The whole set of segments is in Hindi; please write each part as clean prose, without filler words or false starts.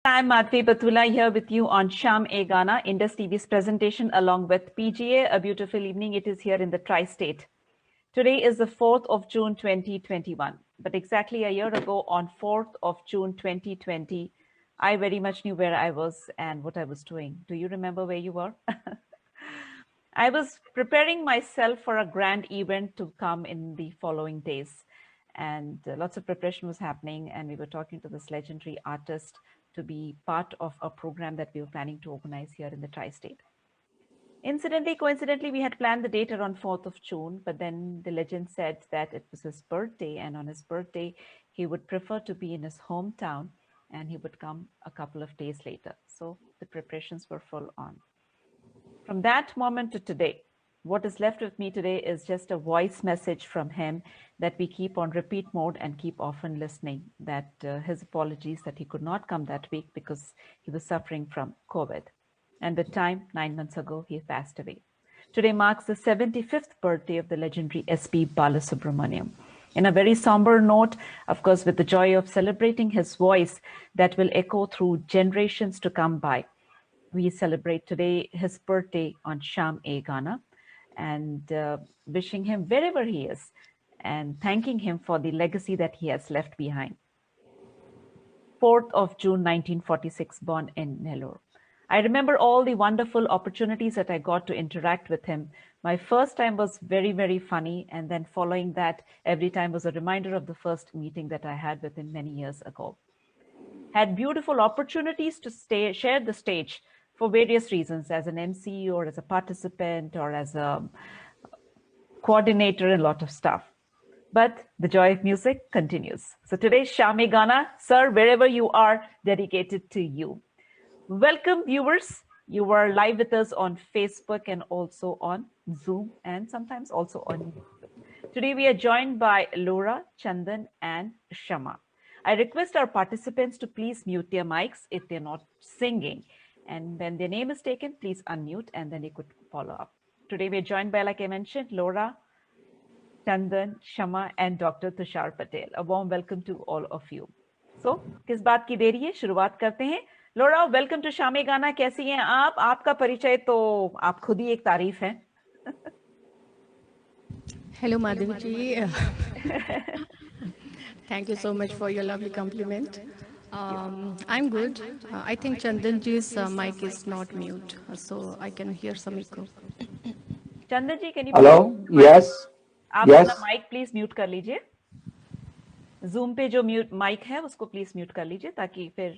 I'm Madhvi Batula here with you on Sham E Gana, Indus TV's presentation along with PGA. A beautiful evening it is here in the Tri-State. Today is the 4th of June 2021, but exactly a year ago on 4th of June 2020, I very much knew where I was and what I was doing. Do you remember where you were? I was preparing myself for a grand event to come in the following days, and lots of preparation was happening, and we were talking to this legendary artist to be part of a program that we were planning to organize here in the Tri-State. Incidentally, coincidentally, we had planned the date around 4th of June, but then the legend said that it was his birthday, and on his birthday, he would prefer to be in his hometown, and he would come a couple of days later. So the preparations were full on. From that moment to today, what is left with me today is just a voice message from him that we keep on repeat mode and keep often listening, that his apologies that he could not come that week because he was suffering from COVID. And the time, 9 months ago, he passed away. Today marks the 75th birthday of the legendary S.P. Balasubramaniam. In a very somber note, of course, with the joy of celebrating his voice that will echo through generations to come by, we celebrate today his birthday on Sham E Gana, and wishing him wherever he is and thanking him for the legacy that he has left behind. 4th of June 1946, born in Nellore. I remember all the wonderful opportunities that I got to interact with him. My first time was very, very funny, and then following that, every time was a reminder of the first meeting that I had with him many years ago. Had beautiful opportunities to share the stage for various reasons, as an MC or as a participant or as a coordinator and a lot of stuff. But the joy of music continues. So today's Sham E Gana, sir, wherever you are, dedicated to you. Welcome, viewers. You are live with us on Facebook and also on Zoom and sometimes also on YouTube. Today we are joined by Laura, Chandan and Shama. I request our participants to please mute their mics if they're not singing. And when their name is taken, please unmute and then you could follow up. Today we're joined by, like I mentioned, Laura, Chandan, Shama and Dr. Tushar Patel. A warm welcome to all of you. So, किस बात की देरी है, शुरुआत करते हैं. Laura, welcome to Sham E Gana. कैसी हैं आप? आपका परिचय तो आप खुद ही एक तारीफ हैं. Hello, Madhavi ji. Thank you so much for your lovely compliment. I'm good. I think Chandan ji's mic is not mute, so I can hear some echo. Chandan ji, can you? Hello. Yes. आप Yes. अपना माइक प्लीज म्यूट कर लीजिए. जूम पे जो म्यूट माइक है उसको प्लीज म्यूट कर लीजिए ताकि फिर.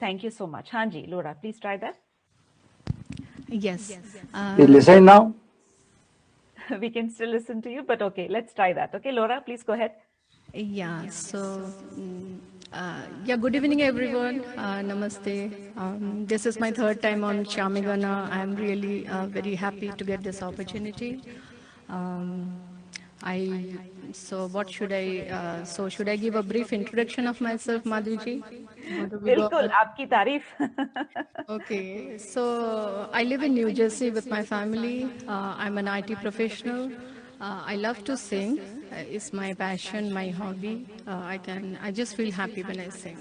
Thank you so much. हाँ जी, Laura, please try that. Yes. You listen now? We can still listen to you, but okay, let's try that. Okay, Laura, please go ahead. Yeah. So, yeah. Good evening, everyone. Namaste. This is my third time on Sham E Gana. I'm really very happy to get this opportunity. So what should I? So should I give a brief introduction of myself, Madhavi ji? बिल्कुल, आपकी तारीफ. Okay, so I live in New Jersey with my family. I'm an IT professional. I love to sing. It's my passion, my hobby. I just feel happy when I sing.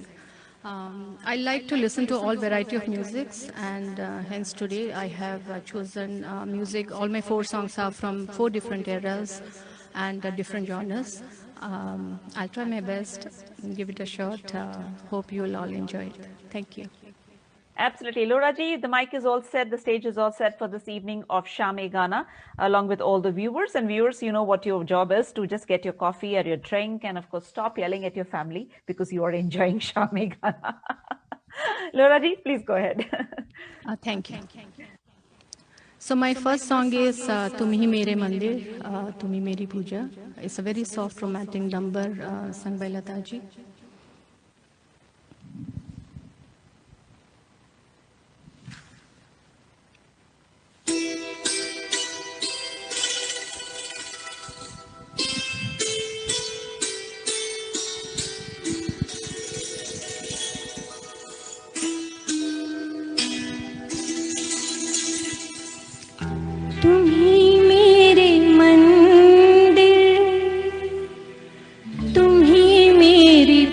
I like to listen to all variety of musics, and hence today I have chosen music. All my 4 songs are from 4 different eras and different genres. I'll try my best, give it a shot. Hope you will all enjoy it. Thank you. Absolutely. Laura ji, the mic is all set, the stage is all set for this evening of Sham E Gana, along with all the viewers. And viewers, you know what your job is, to just get your coffee or your drink and of course stop yelling at your family because you are enjoying Sham E Gana. Laura ji, please go ahead. Thank you. So my first song is Tum Hi Mere Mandir, Tum Hi Meri Puja. It's a very soft romantic number sung by Lata ji. तुम ही मेरे मंदिर, तुम ही मेरी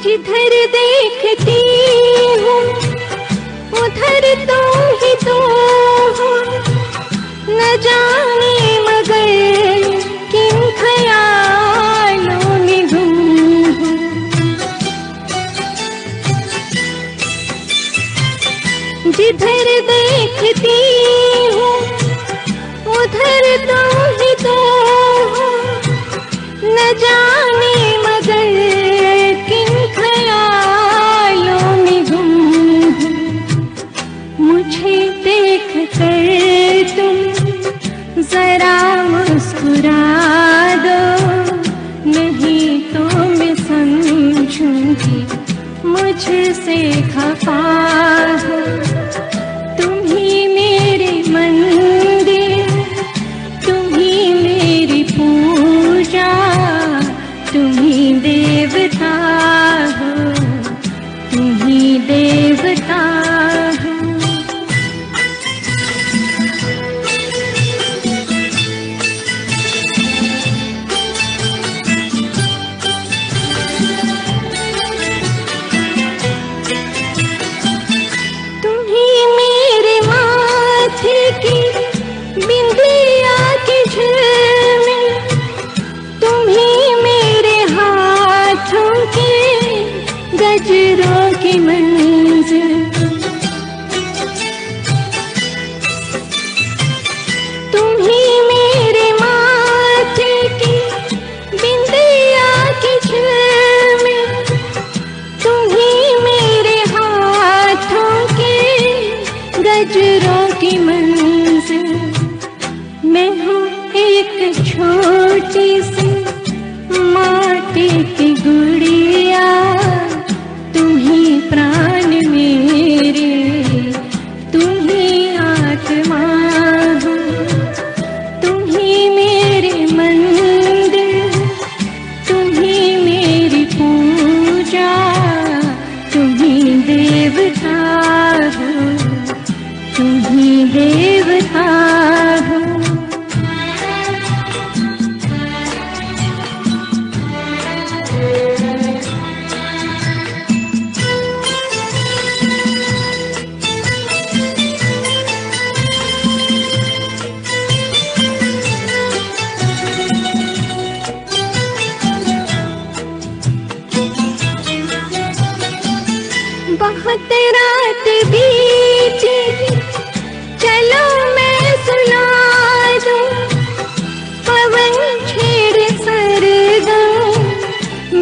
जिधर देखती हूँ उधर तुम ही तो हो, न जाने मगर किन ख्यालों में गुम हूँ। जिधर देखती हूँ उधर तुम ही तो हो, न जाने मगर किन ख्यालों में गुम हूँ। मुझे देख कर तुम जरा मुस्कुरा दो, नहीं तो मैं समझूंगी मुझसे खफा हो। तुम ही मेरे मंदिर, तुम ही मेरी पूजा, तुम ही देवता हो, तुम ही देवता हो। तुम ही मेरे माथे की बिंदिया की झिलमिल, तुम ही मेरे हाथों के गजरों की मंजिल। तुम ही मेरे माथे की बिंदिया की झिलमिल, तुम ही मेरे हाथों के गजरों की मंजिल। मैं हूँ एक छोटी सी माटी की गुड़िया, तुम ही प्राण मेरे, तुम ही आत्मा हो। तुम ही मेरे मंदिर, तुम ही मेरी पूजा, तुम ही देवता हो, तुम ही देवता हो। बहुत रात बीती, चलो मैं सुना दूं, पवन छेड़े सरगम,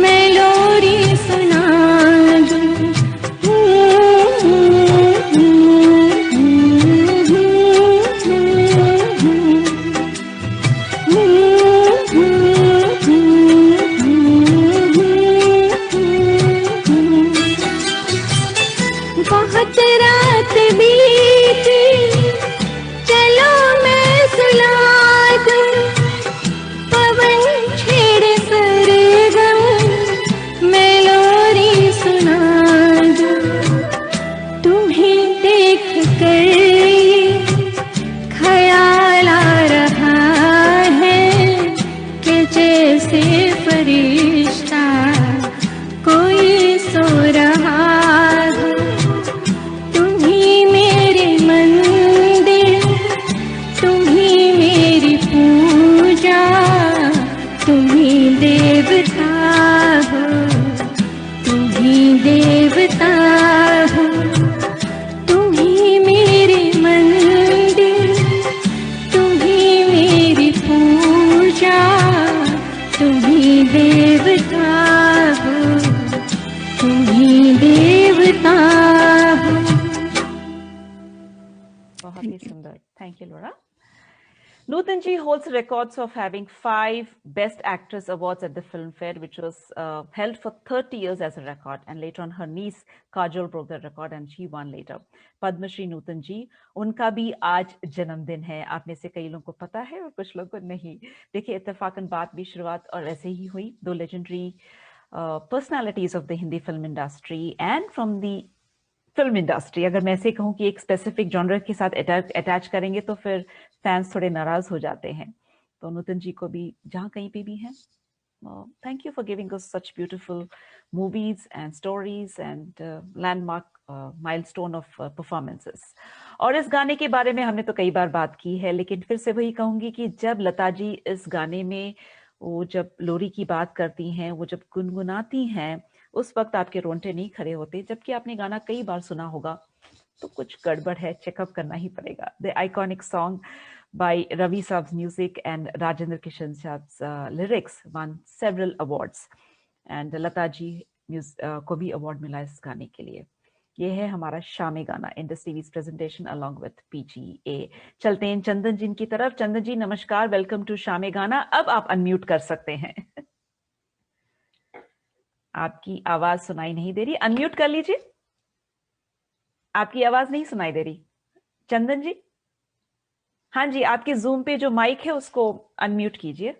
मैं लोरी सुना दूं। बहुत रात बीती, चलो मैं सुला दूं, पवन छेड़े सरगम, मैं लोरी सुना दूं। तुम्हें देख कर ये ख्याल आ रहा है कि जैसे फरिश्ता कोई सो रहा हो। तुम ही मेरे मंदिर, तुम ही मेरी पूजा, तुम ही देवता हो, तुम ही देवता हो। तुम ही मेरे मंदिर, तुम ही मेरी पूजा, तुम ही देवता हो, तुम ही देवता हो। बहुत ही सुंदर. Thank you, Laura. Nutan ji holds records of having 5 Best Actress awards at the Filmfare, which was held for 30 years as a record. And later on, her niece Kajol broke the record and she won later. Padma Shri Nutan ji, उनका भी आज जन्मदिन है. आप में से कई लोगों को पता है और कुछ लोगों को नहीं. देखिए, इत्तेफाकन बात भी शुरुआत और ऐसे ही हुई. 2 legendary personalities of the Hindi film industry and from the film industry. अगर मैं ऐसे कहूँ कि एक स्पेसिफिक जॉनर के साथ अटैच करेंगे तो फिर फैंस थोड़े नाराज हो जाते हैं. तो नूतन जी को भी जहाँ कहीं पे भी हैं, Thank you for giving us such beautiful movies and stories and landmark milestone of performances. और इस गाने के बारे में हमने तो कई बार बात की है, लेकिन फिर से वही कहूंगी कि जब लता जी इस गाने में वो जब लोरी की बात करती हैं, वो जब गुनगुनाती हैं, उस वक्त आपके रोंगटे नहीं खड़े होते, जबकि आपने गाना कई बार सुना होगा, तो कुछ गड़बड़ है, चेकअप करना ही पड़ेगा. The iconic song by Ravi Saab's music and Rajendra Kishan Saab's lyrics won several awards. And Lata ji को भी award मिला इस गाने के लिए. ये है हमारा शामे गाना, Indus टीवी's presentation along with PGA. चलते हैं चंदन जी की तरफ. चंदन जी नमस्कार, वेलकम टू शामे गाना. अब आप अनम्यूट कर सकते हैं. आपकी आवाज सुनाई नहीं दे रही, अनम्यूट कर लीजिए. आपकी आवाज नहीं सुनाई दे रही चंदन जी. हाँ जी, आपके जूम पे जो माइक है उसको अनम्यूट कीजिए.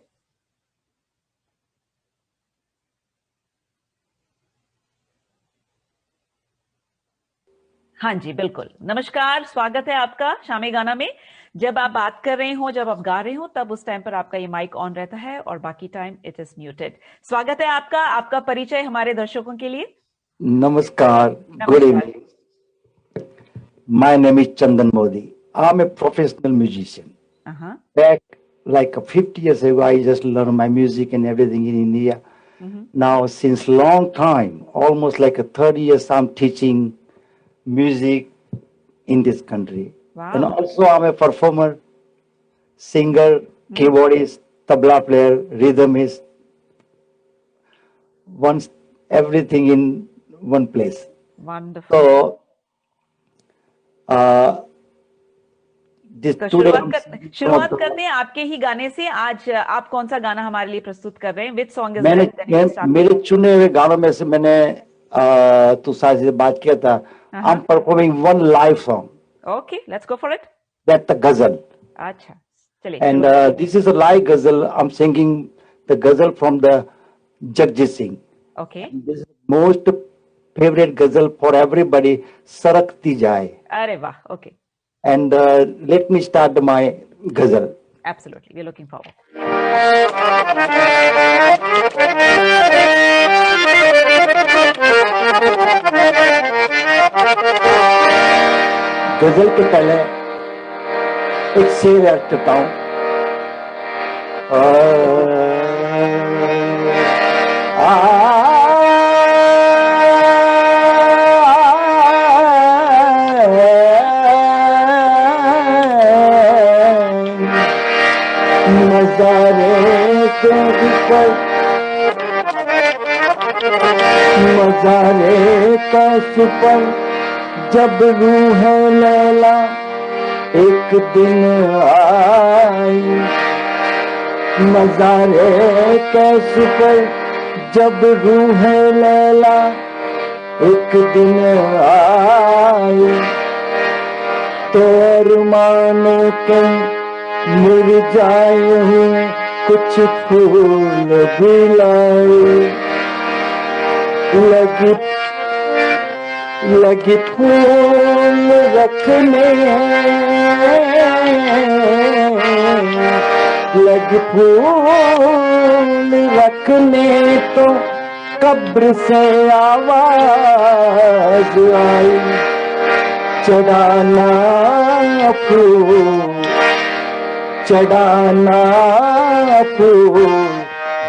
हाँ जी बिल्कुल. नमस्कार, स्वागत है आपका शामे गाना में. जब आप बात कर रहे हो, जब आप गा रहे हो, तब उस टाइम पर आपका ये माइक ऑन रहता है और बाकी टाइम इट इज म्यूटेड. स्वागत है आपका. आपका परिचय हमारे दर्शकों के लिए. Namaskar. Good evening. My name is Chandan Modi. I'm a professional musician. Back like 50 years ago, I just learned my music and everything in India. Now, since long time, almost like 30 years, I'm teaching music in this country. Wow. And also, I'm a performer, singer, keyboardist, tabla player, rhythmist. Once everything in one place. Wonderful. So, तो शुरुआत करते हैं आपके ही गाने से. आज आप कौन सा गाना हमारे लिए प्रस्तुत कर रहे हैं? Which song is that? मेरे चुने हुए गानों में से मैंने तुषार से बात किया था. I'm performing one live song. Okay, let's go for it. That's the ghazal. अच्छा, चलिए. And this is a live ghazal. I'm singing the ghazal from the Jagjit Singh. Okay. This is most favorite ghazal for everybody. Sarakti Jaye. अरे वाह. Okay. And let me start my ghazal. Absolutely, we're looking forward. गजल के पहले एक शेर याद करता हूँ. मज़ारे का सुपर जब रूह लैला एक दिन आई. मज़ारे का सुपर जब रूह लैला एक दिन आई. तो अरमानों के मुरझाए हुए कुछ फूल भी लाए. लगी फूल रखने, लगी फूल रखने तो कब्र से आवाज आई. चढ़ाना फूल, चढ़ाना फूल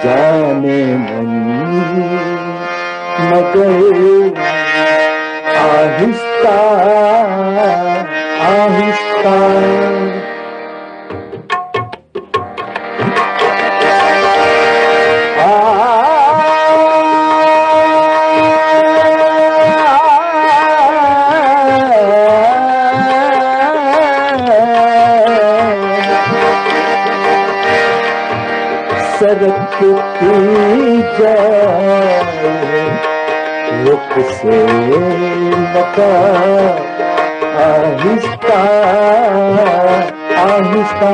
जाने मन, मगर आहिस्ता आहिस्ता. सरकती जाए रुख से लगा, आहिस्ता आहिस्ता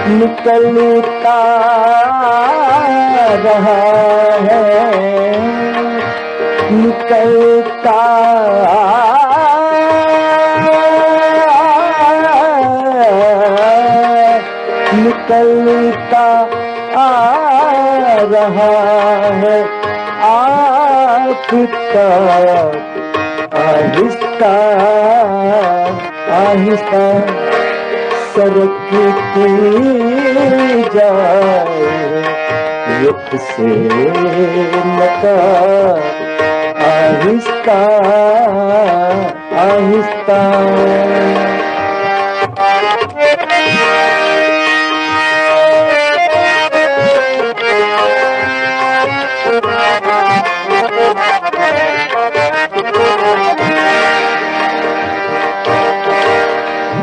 निकलता रहा है, निकलता निकलता आ रहा आफताब आहिस्ता आहिस्ता सरकती जाए रुख से नकाब आहिस्ता आहिस्ता।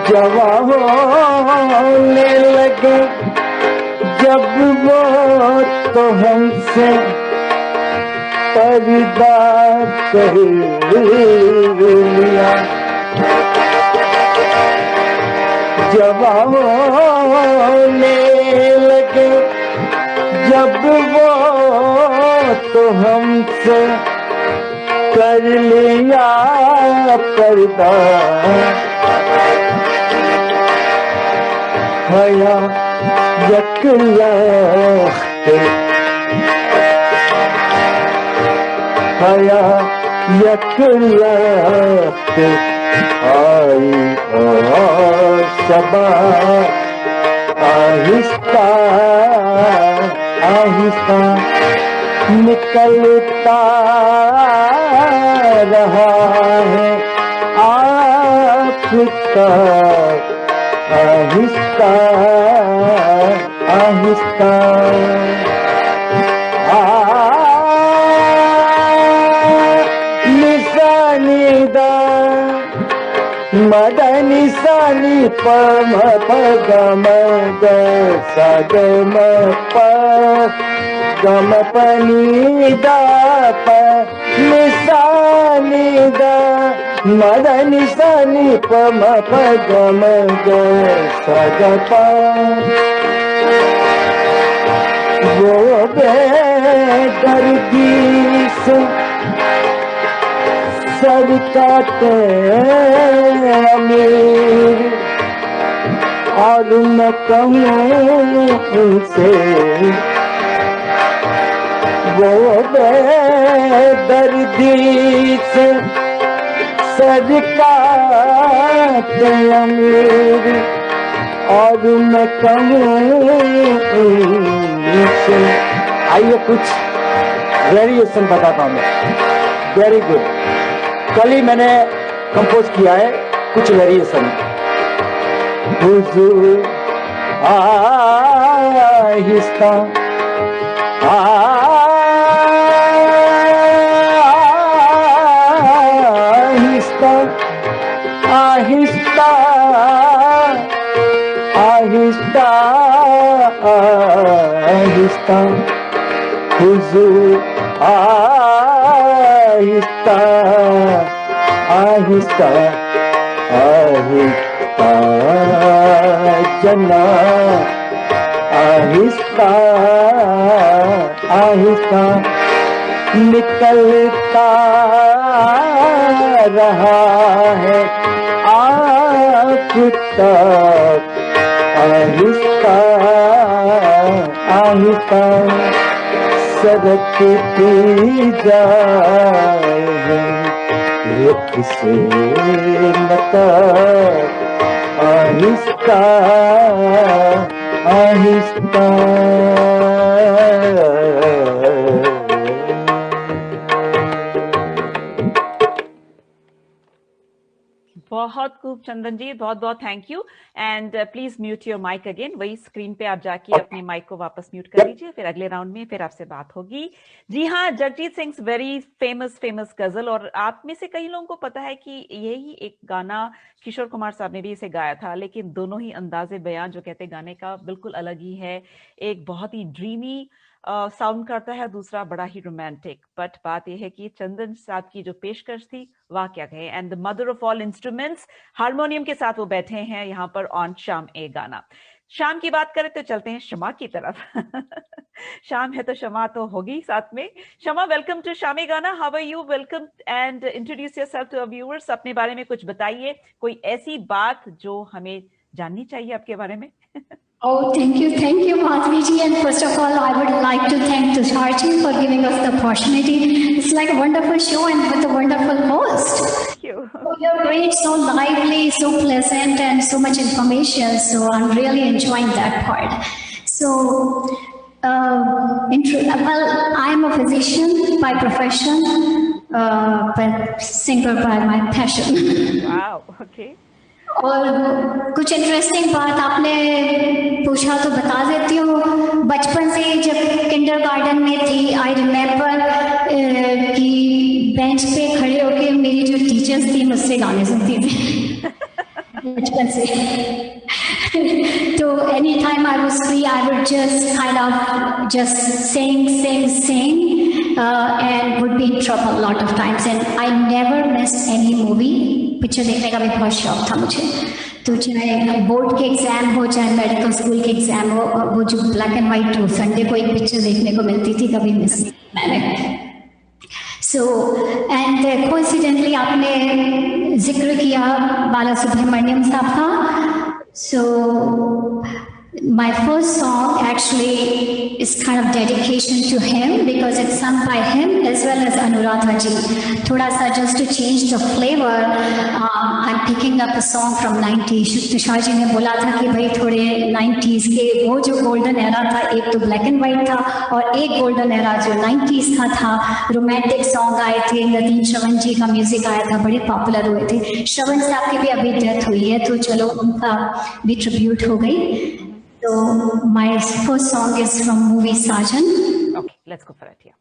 जवान होने लगे जब वो तो हमसे पर्दा कर लिया। जवान होने लगे जब वो तो हमसे कर लिया पर्दा। हया यकलख्त हया यकलख्त आई और शबा आहिस्ता आहिस्ता निकलता रहा है आफताब आहिस्ता आहिस्ता। निशानीदा मदनी सानी पम पगम ग सगम प गम पनीदा प निशानीदा मदनी सानी पम पगम ग सगप। वो बेदर्दी से सर काटे अमीर और मैं कहूँ उनसे वो बेदर्दी से सर काटे अमीर और मैं कहूँ उनसे। आइए कुछ वेरिएशन बताता हूँ मैं। Very good. कल ही मैंने कंपोज किया है कुछ वेरिएशन। हुजूर आहिस्ता आहिस्ता आहिस्ता आहिस्ता आहिस्ता हुजूर आहिस्ता आहिस्ता आहिस्ता जना आहिस्ता आहिस्ता निकलता रहा है आफताब आहिस्ता आहिस्ता सरकती जाए रुख से नकाब आहिस्ता आहिस्ता। बहुत खूब चंदन जी, बहुत बहुत thank you. And please mute your mic again. वही स्क्रीन पे आप जाके अपने माइक को वापस म्यूट कर लीजिए, फिर अगले राउंड में फिर आपसे बात होगी। जी हाँ, जगजीत सिंह वेरी फेमस गजल, और आप में से कई लोगों को पता है कि यही एक गाना किशोर कुमार साहब ने भी इसे गाया था, लेकिन दोनों ही अंदाजे बयान जो कहते गाने का बिल्कुल अलग ही है। एक बहुत ही ड्रीमी साउंड करता है, दूसरा बड़ा ही रोमांटिक। बट बात यह है कि चंदन साहब की जो पेशकश थी वाह क्या कहे। And the mother of all instruments, harmonium के साथ वो बैठे हैं यहाँ पर ऑन शाम ए गाना। शाम की बात करें तो चलते हैं शमा की तरफ। शाम है तो शमा तो होगी साथ में। शमा, वेलकम टू शाम ए गाना। How are you? Welcome and introduce yourself to our viewers. अपने बारे में कुछ बताइए, कोई ऐसी बात जो हमें जाननी चाहिए आपके बारे में। Oh, thank you, Madhvi ji. And first of all, I would like to thank Tushar ji for giving us the opportunity. It's like a wonderful show and with a wonderful host. Thank you. So you're great, so lively, so pleasant, and so much information. So I'm really enjoying that part. So, well, I'm a physician by profession, but singer by my passion. Wow. Okay. और कुछ इंटरेस्टिंग बात आपने पूछा तो बता देती हूँ। बचपन से जब किंडरगार्टन में थी, आई रिमेम्बर कि बेंच पे खड़े होके मेरी जो टीचर्स थी मुझसे गाने सुनती थी बचपन से। तो any time I was free I would just kind of just sing and would be in trouble a lot of times, and I never missed any movie. Picture देखने का भी बहुत शौक था मुझे। तो चाहे बोर्ड के एग्जाम हो, चाहे मेडिकल स्कूल के एग्जाम हो, वो जो ब्लैक एंड वाइट हो, संडे को एक पिक्चर देखने को मिलती थी, कभी मिस मैंने। सो एंड कोइंसिडेंटली आपने जिक्र किया बाला सुब्रमण्यम साहब का। सो my first song actually is kind of dedication to him because it's sung by him as well as Anuradha ji. Thoda sa just to change the flavor, I'm picking up a song from 90s. Tushar ji ने बोला था कि भाई थोड़े 90s के वो जो golden era था, एक तो black and white था और एक golden era जो 90s का था, romantic song आए थे, नदीम श्रवण जी का म्यूजिक आया था, बड़े पॉपुलर हुए थे। श्रवण साहब की भी अभी डेथ हुई है, तो चलो उनका भी ट्रिब्यूट हो गई। So my first song is from movie Sajan. Okay, let's go for it. Yeah.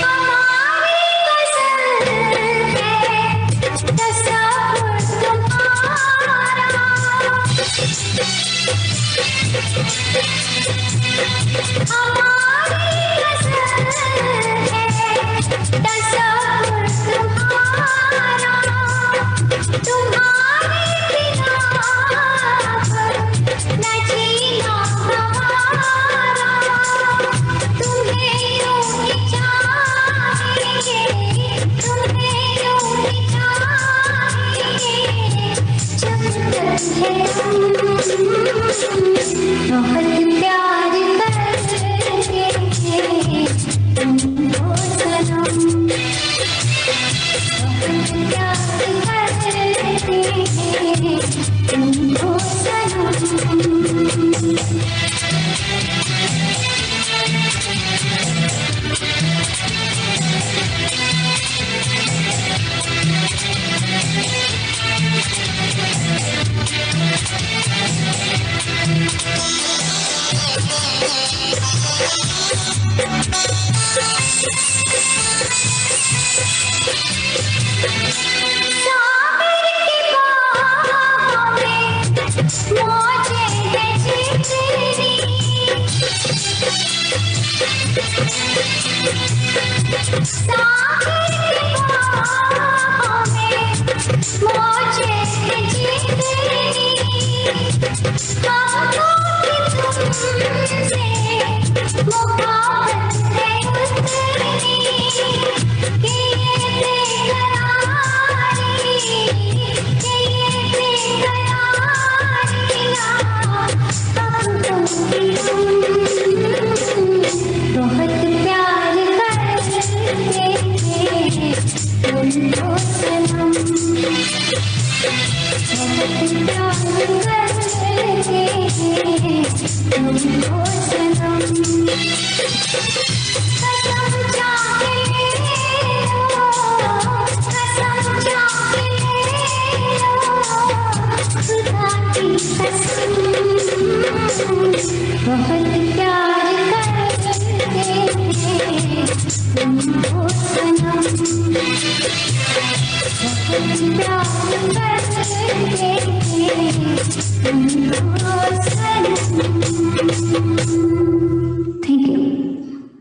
Oh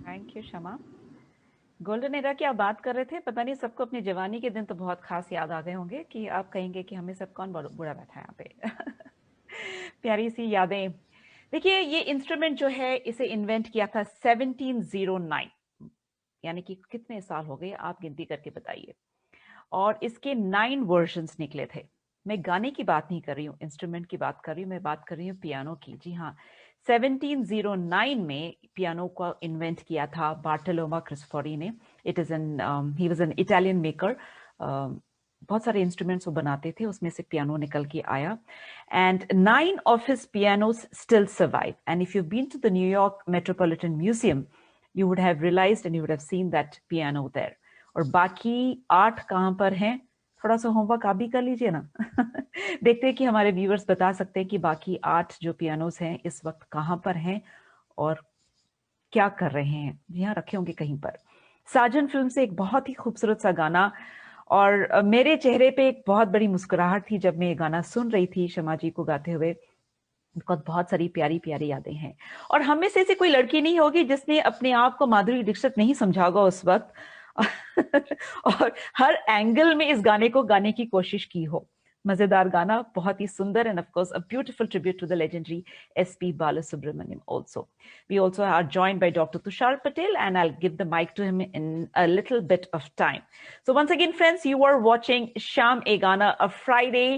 thank you Shama. Golden era की आप बात कर रहे थे, पता नहीं सबको अपनी जवानी के दिन तो बहुत खास याद आ गए होंगे कि आप कहेंगे कि हमें सब कौन बुरा बैठा है यहाँ पे। प्यारी सी यादें। देखिए ये इंस्ट्रूमेंट जो है इसे इन्वेंट किया था 1709, यानी कि कितने साल हो गए आप गिनती करके बताइए। और इसके 9 वर्जन्स निकले थे। मैं गाने की बात नहीं कर रही हूँ, इंस्ट्रूमेंट की बात कर रही हूँ, मैं बात कर रही हूँ पियानो की। जी हाँ, 1709 में पियानो को इन्वेंट किया था बार्टोलोमा क्रिस्फोरी ने। It is an he was an Italian maker. बहुत सारे इंस्ट्रूमेंट्स वो बनाते थे, उसमें से पियानो निकल के आया। And 9 of his pianos still survive, and if you been to the New York Metropolitan Museum you would have realized and you would have seen that piano there. और बाकी 8 कहाँ पर हैं? थोड़ा सा होमवर्क आप भी कर लीजिए ना। देखते हैं कि हमारे व्यूअर्स बता सकते हैं कि बाकी 8 जो पियानोस हैं इस वक्त कहाँ पर हैं और क्या कर रहे हैं। जी हाँ, रखे होंगे कहीं पर। साजन फिल्म से एक बहुत ही खूबसूरत सा गाना, और मेरे चेहरे पे एक बहुत बड़ी मुस्कुराहट थी जब मैं ये गाना सुन रही थी शमा जी को गाते हुए। बहुत सारी प्यारी प्यारी यादें हैं। और हम में से ऐसी कोई लड़की नहीं होगी जिसने अपने आप को माधुरी दीक्षित नहीं समझा होगा उस वक्त। और हर एंगल में इस गाने को गाने की कोशिश की हो। मजेदार गाना, बहुत ही सुंदर, and of course a beautiful tribute to the legendary SP Balasubrahmanyam also. We also are joined by Dr. Tushar Patel, and I'll give the mic to him in a little bit of time. So once again, friends, you are watching Sham E Gana, a Friday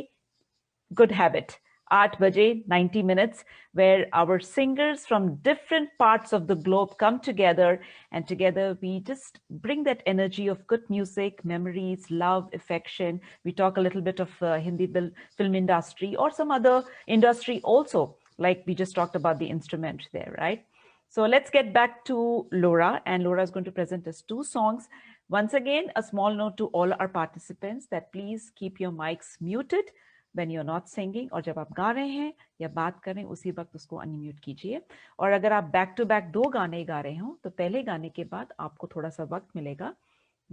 good habit. 8 baje, 90 minutes, where our singers from different parts of the globe come together, and together we just bring that energy of good music, memories, love, affection. We talk a little bit of Hindi film industry or some other industry also, like we just talked about the instrument there, right? So let's get back to Laura, and Laura is going to present us 2 songs. Once again, a small note to all our participants that please keep your mics muted when you're not singing, और जब आप गा रहे हैं या बात कर रहे हैं उसी वक्त उसको अनम्यूट कीजिए। और अगर आप बैक टू बैक 2 गाने गा रहे हो तो पहले गाने के बाद आपको थोड़ा सा वक्त मिलेगा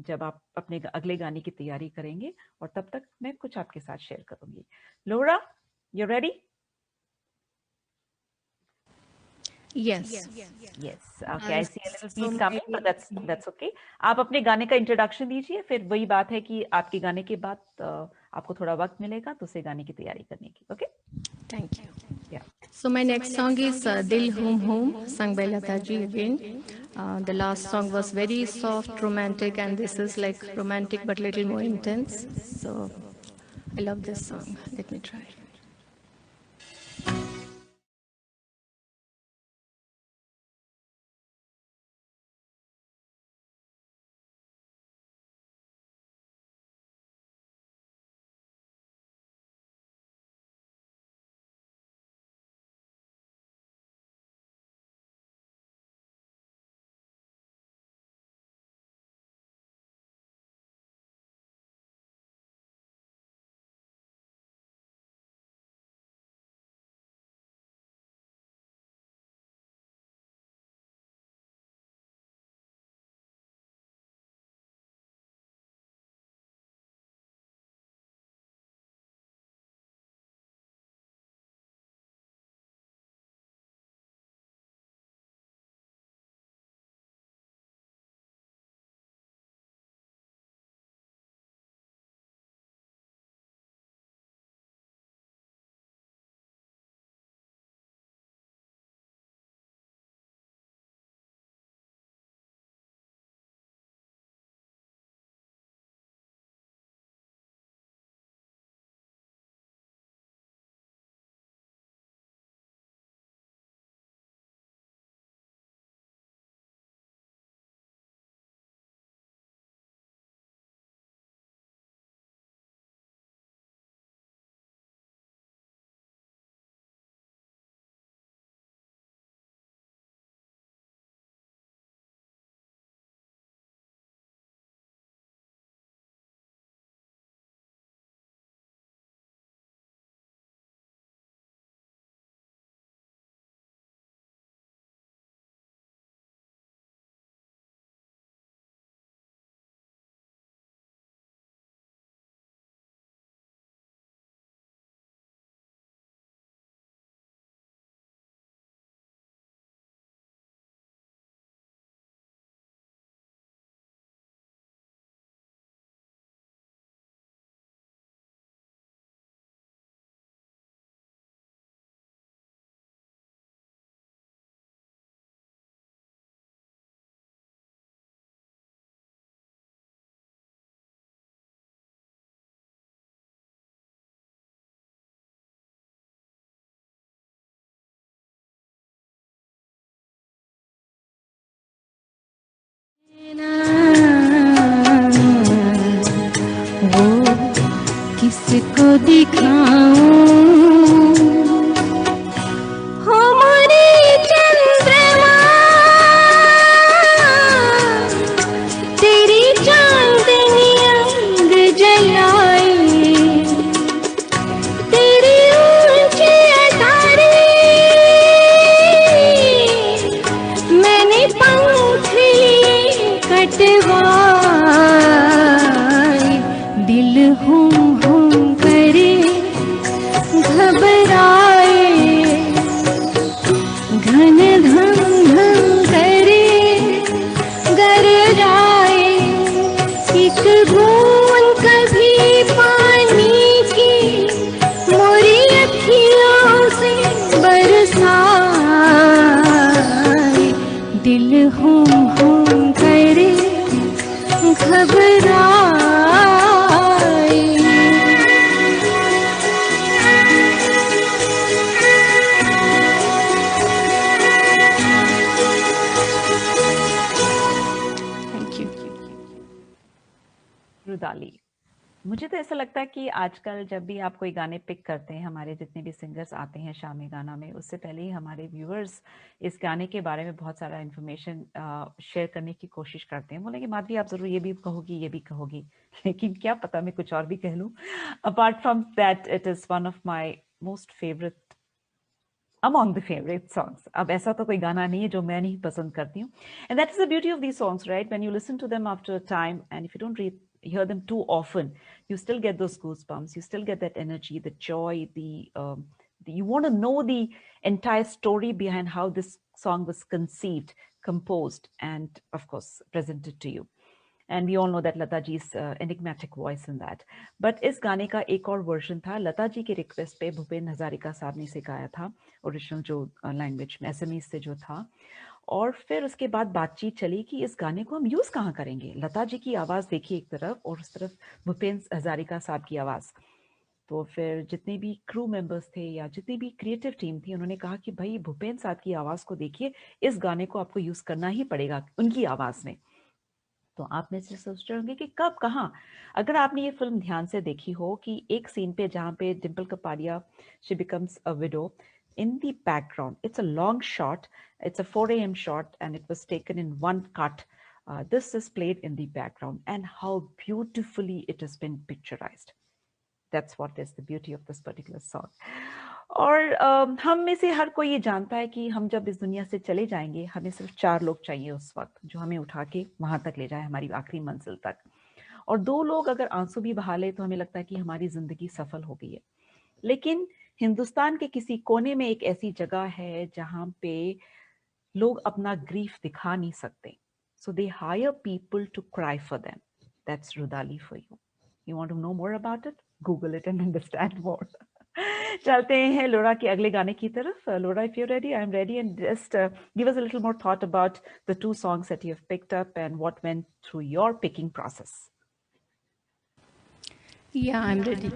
जब आप अपने अगले गाने की तैयारी करेंगे, और तब तक मैं कुछ आपके साथ शेयर करूंगी। Laura, you ready? Yes. Yes. Okay, I see a little beat coming, but that's okay. आप अपने गाने का इंट्रोडक्शन दीजिए, फिर वही बात है कि आपके गाने के बाद आपको थोड़ा वक्त मिलेगा तो उसे गाने की तैयारी करने की। Okay? Thank you. Yeah. So my next song is Dil Hum Hum, sung by Lata ji again. The last song was very soft, romantic, and this is like romantic but little more intense. So I love this song. Let me try. दिखाऊं हो मोरे चंद्रमा तेरी चांदनी अंग जलाए तेरी ऊंची अटारी मैंने पंख लिए कटवाए दिल हुम करे घबराए घन धम धम करे गरजाए एक बूंद कभी पानी की मोरी अखियों से बरसाए दिल हुम करे घबराए रुदाली, मुझे तो ऐसा लगता है कि आजकल जब भी आप कोई गाने पिक करते हैं, हमारे जितने भी सिंगर्स आते हैं शाम में गाना में, उससे पहले ही हमारे व्यूअर्स इस गाने के बारे में बहुत सारा इन्फॉर्मेशन शेयर करने की कोशिश करते हैं। बोलेंगे माधवी आप जरूर ये भी कहोगी लेकिन क्या पता मैं कुछ और भी कह लूँ। Apart from that it is one of my most favourite among the favorite songs. अब ऐसा तो कोई गाना नहीं है जो मैं नहीं पसंद करती हूँ. And that is the beauty of these songs, right? When you listen to them after a time, and if you don't hear them too often, you still get those goosebumps. You still get that energy, the joy, you want to know the entire story behind how this song was conceived, composed, and of course presented to you. And we all know that Lata ji's enigmatic voice in that. But इस गाने का एक और वर्जन था, लता जी के रिक्वेस्ट पे भूपेन हजारिका साहब ने इसे गाया था, ओरिजिनल जो लैंग्वेज में असमीज से जो था. और फिर उसके बाद बातचीत चली कि इस गाने को हम यूज कहाँ करेंगे. लता जी की आवाज देखी एक तरफ और उस तरफ भूपेन हजारिका साहब की आवाज. तो फिर जितने भी क्रू मेंबर्स थे या जितनी भी क्रिएटिव टीम थी, उन्होंने कहा कि भाई भूपेन साहब की आवाज को देखिए, इस गाने को आपको यूज करना ही पड़ेगा उनकी आवाज में. तो आप में से सोच रहे होंगे कि कब कहाँ. अगर आपने ये फिल्म ध्यान से देखी हो कि एक सीन पे जहाँ पे Dimple Kapadia she becomes a window, in the background it's a long shot, it's a 4 a.m. shot and it was taken in one cut. This is played in the background and how beautifully it has been picturized. That's what is the beauty of this particular song. और हम में से हर कोई ये जानता है कि हम जब इस दुनिया से चले जाएंगे, हमें सिर्फ 4 लोग चाहिए उस वक्त जो हमें उठा के वहां तक ले जाए, हमारी आखिरी मंजिल तक. और 2 लोग अगर आंसू भी बहा ले तो हमें लगता है कि हमारी जिंदगी सफल हो गई है. लेकिन हिंदुस्तान के किसी कोने में एक ऐसी जगह है जहां पे लोग अपना ग्रीफ दिखा नहीं सकते. So they hire people to cry for them. That's Rudali for you. You want to know more about it? Google it and understand more. चलते हैं लोरा के अगले गाने की तरफ. लोरा, if you're ready, I'm ready, and just give us a little more thought about the 2 songs that you have picked up and what went through your picking process. Yeah, I'm ready.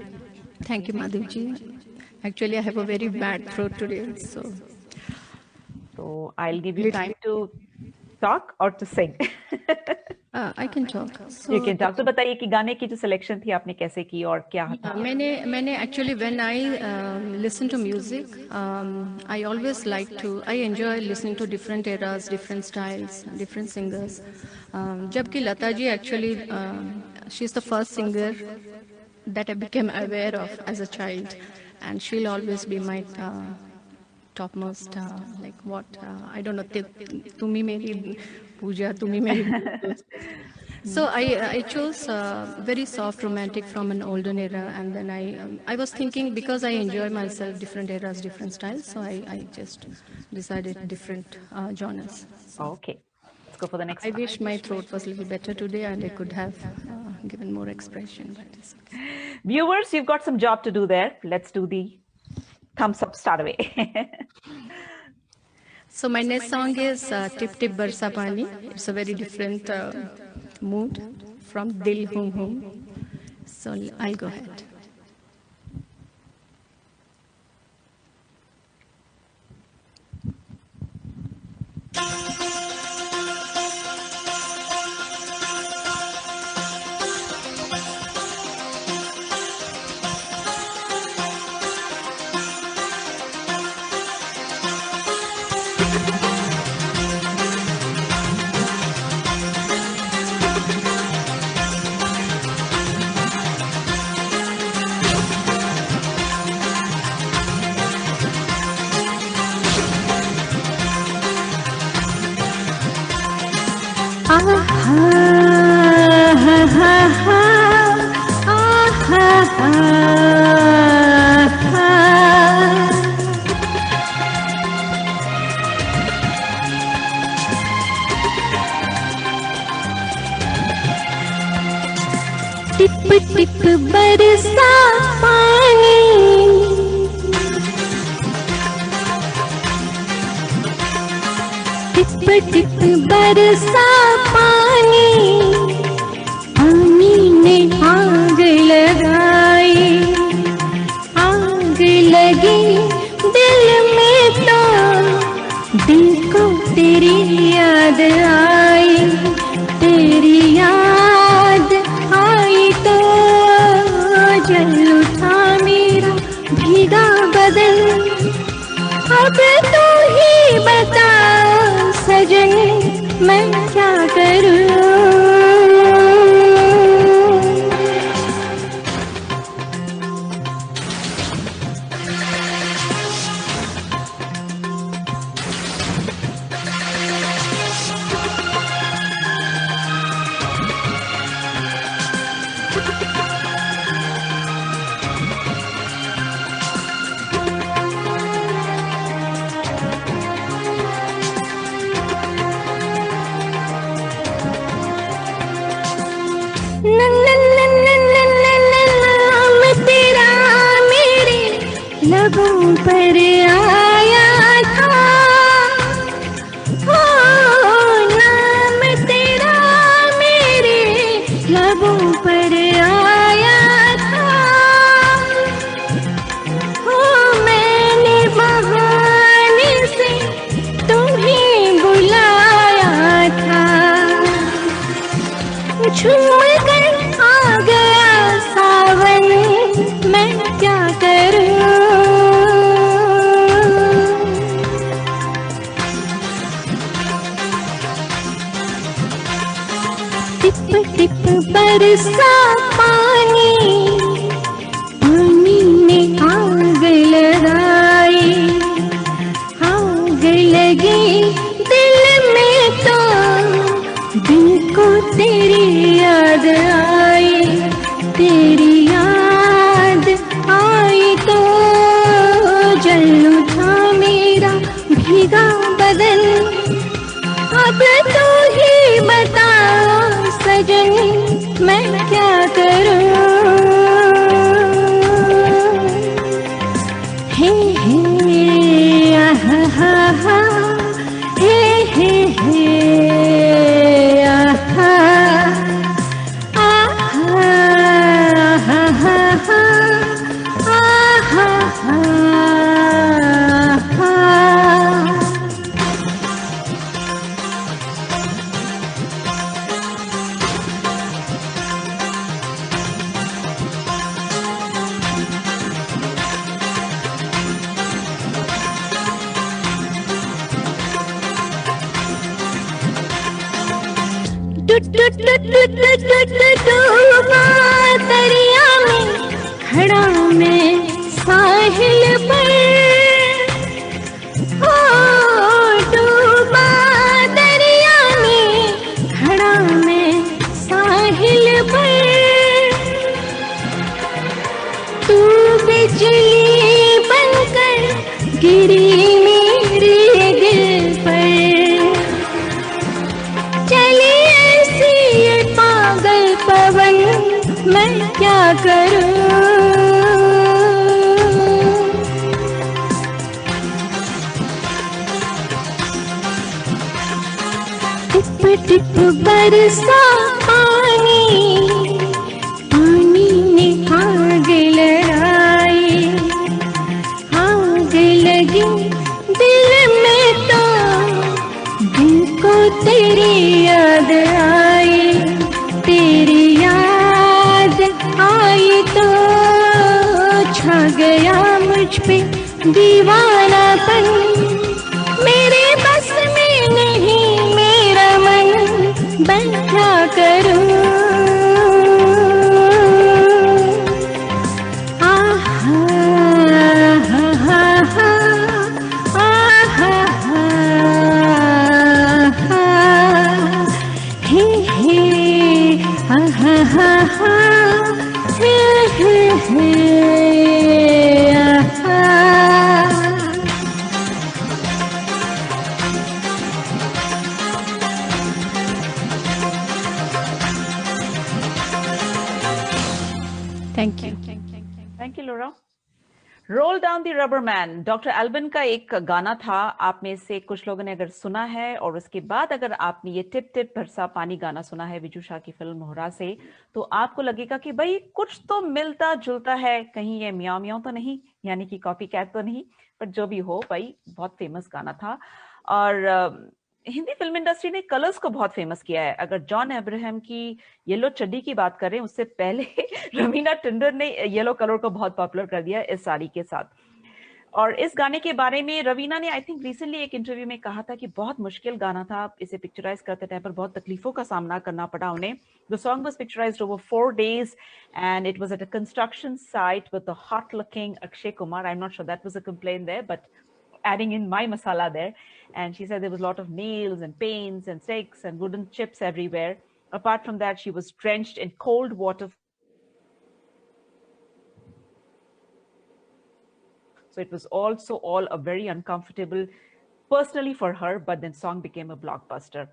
Thank you, Madhuvji. Actually, I have a very bad throat today, so I'll give you time to talk or to sing. I can talk. You can talk. तो बताइए कि गाने की जो सिलेक्शन थी आपने कैसे की और क्या था? मैंने actually when I listen to music, I always I enjoy listening to different eras, different styles, different singers. जबकि Lata ji actually she's the first singer that I became aware of as a child, and she'll always be my topmost I don't know, tumi meri puja, tumi meri. So I chose very soft romantic from an olden era, and then I was thinking, because I enjoy myself different eras, different styles, so I just decided different genres. Okay, let's go for the next I one. wish my throat was a little better today and I could have given more expression, but it's okay. Viewers, you've got some job to do there. Let's do the thumbs up, start away. So my next song is Tip Tip Barsa Pani. It's a very different mood from Dil Hum Hum. So I'll go ahead. Tip tip बरसा पानी, टिप टिप बरसा पानी, पानी ने आग लगाई, आग लगी दिल में तो दिल को तेरी याद आई, तेरी याद आई तो जल उठा मेरा भीगा बदन। अब तू ही बता सजन मैं क्या करूं। नाम तेरा मेरे लबों पर आया था, ओ नाम तेरा मेरे लबों पर आया था, ओ मैंने बहाने से तुम्हें बुलाया था, झूम कर आ गया सावन मैं क्या करूं। टिप टिप बरसा पानी, पानी ने आग लगाई, आग लगी दिल में तो दिल को तेरी याद आई, तेरी याद आई तो जल उठा मेरा भीगा बदन। अब तू ही बता सजन मैं क्या करूं। हे हे आहा हा हा, हे हे हे आहा, आहा हा हा हा, आहा हा हा। डूबा दरिया में खड़ा मैं साहिल पर, हो डूबा दरिया में खड़ा मैं साहिल पर, तू बिजली बनकर गिरी मेरे दिल पर, चली ऐसी ये पागल पवन मैं क्या करूं। टिप टिप बरसा पानी, पानी ने आग लगाई, आग लगी दिल में तो दिल को तेरी याद आई, तेरी याद आई तो छा गया मुझ पे दीवानापन, मेरे बस में नहीं मेरा मन मैं क्या करूं। आहा हा हा हा, आहा हा हा, हे हे आहा हा हा, हे हे हे आहा। Thank you. Thank you Laura. Roll down the rubber man Doctor Alban का एक गाना था, आप में से कुछ लोगों ने अगर सुना है और उसके बाद अगर आपने ये टिप टिप बरसा पानी गाना सुना है विजू शाह की फिल्म मोहरा से, तो आपको लगेगा कि भाई कुछ तो मिलता जुलता है, कहीं ये म्याऊं म्याऊं तो नहीं, यानी कि कॉपी कैट तो नहीं, पर जो भी हो भाई बहुत फेमस गाना था। और हिंदी फिल्म इंडस्ट्री ने कलर्स को बहुत फेमस किया है। अगर जॉन अब्राहम की येलो चड्डी की बात करें, उससे पहले रवीना टंडन ने येलो कलर को बहुत पॉपुलर कर दिया इस साड़ी के साथ। और इस गाने के बारे में रवीना ने आई थिंक रिसेंटली एक इंटरव्यू में कहा था कि बहुत मुश्किल गाना था, इसे पिक्चराइज करते टाइम पर बहुत तकलीफों का सामना करना पड़ा उन्हें। The song was picturised over 4 days and it was at a construction site with a hot looking Akshay Kumar. I'm not sure that was a complaint there, but adding in my masala there. And she said there was a lot of nails and paints and sticks and wooden chips everywhere. Apart from that, she was drenched in cold water. So it was also all a very uncomfortable personally for her, but then song became a blockbuster.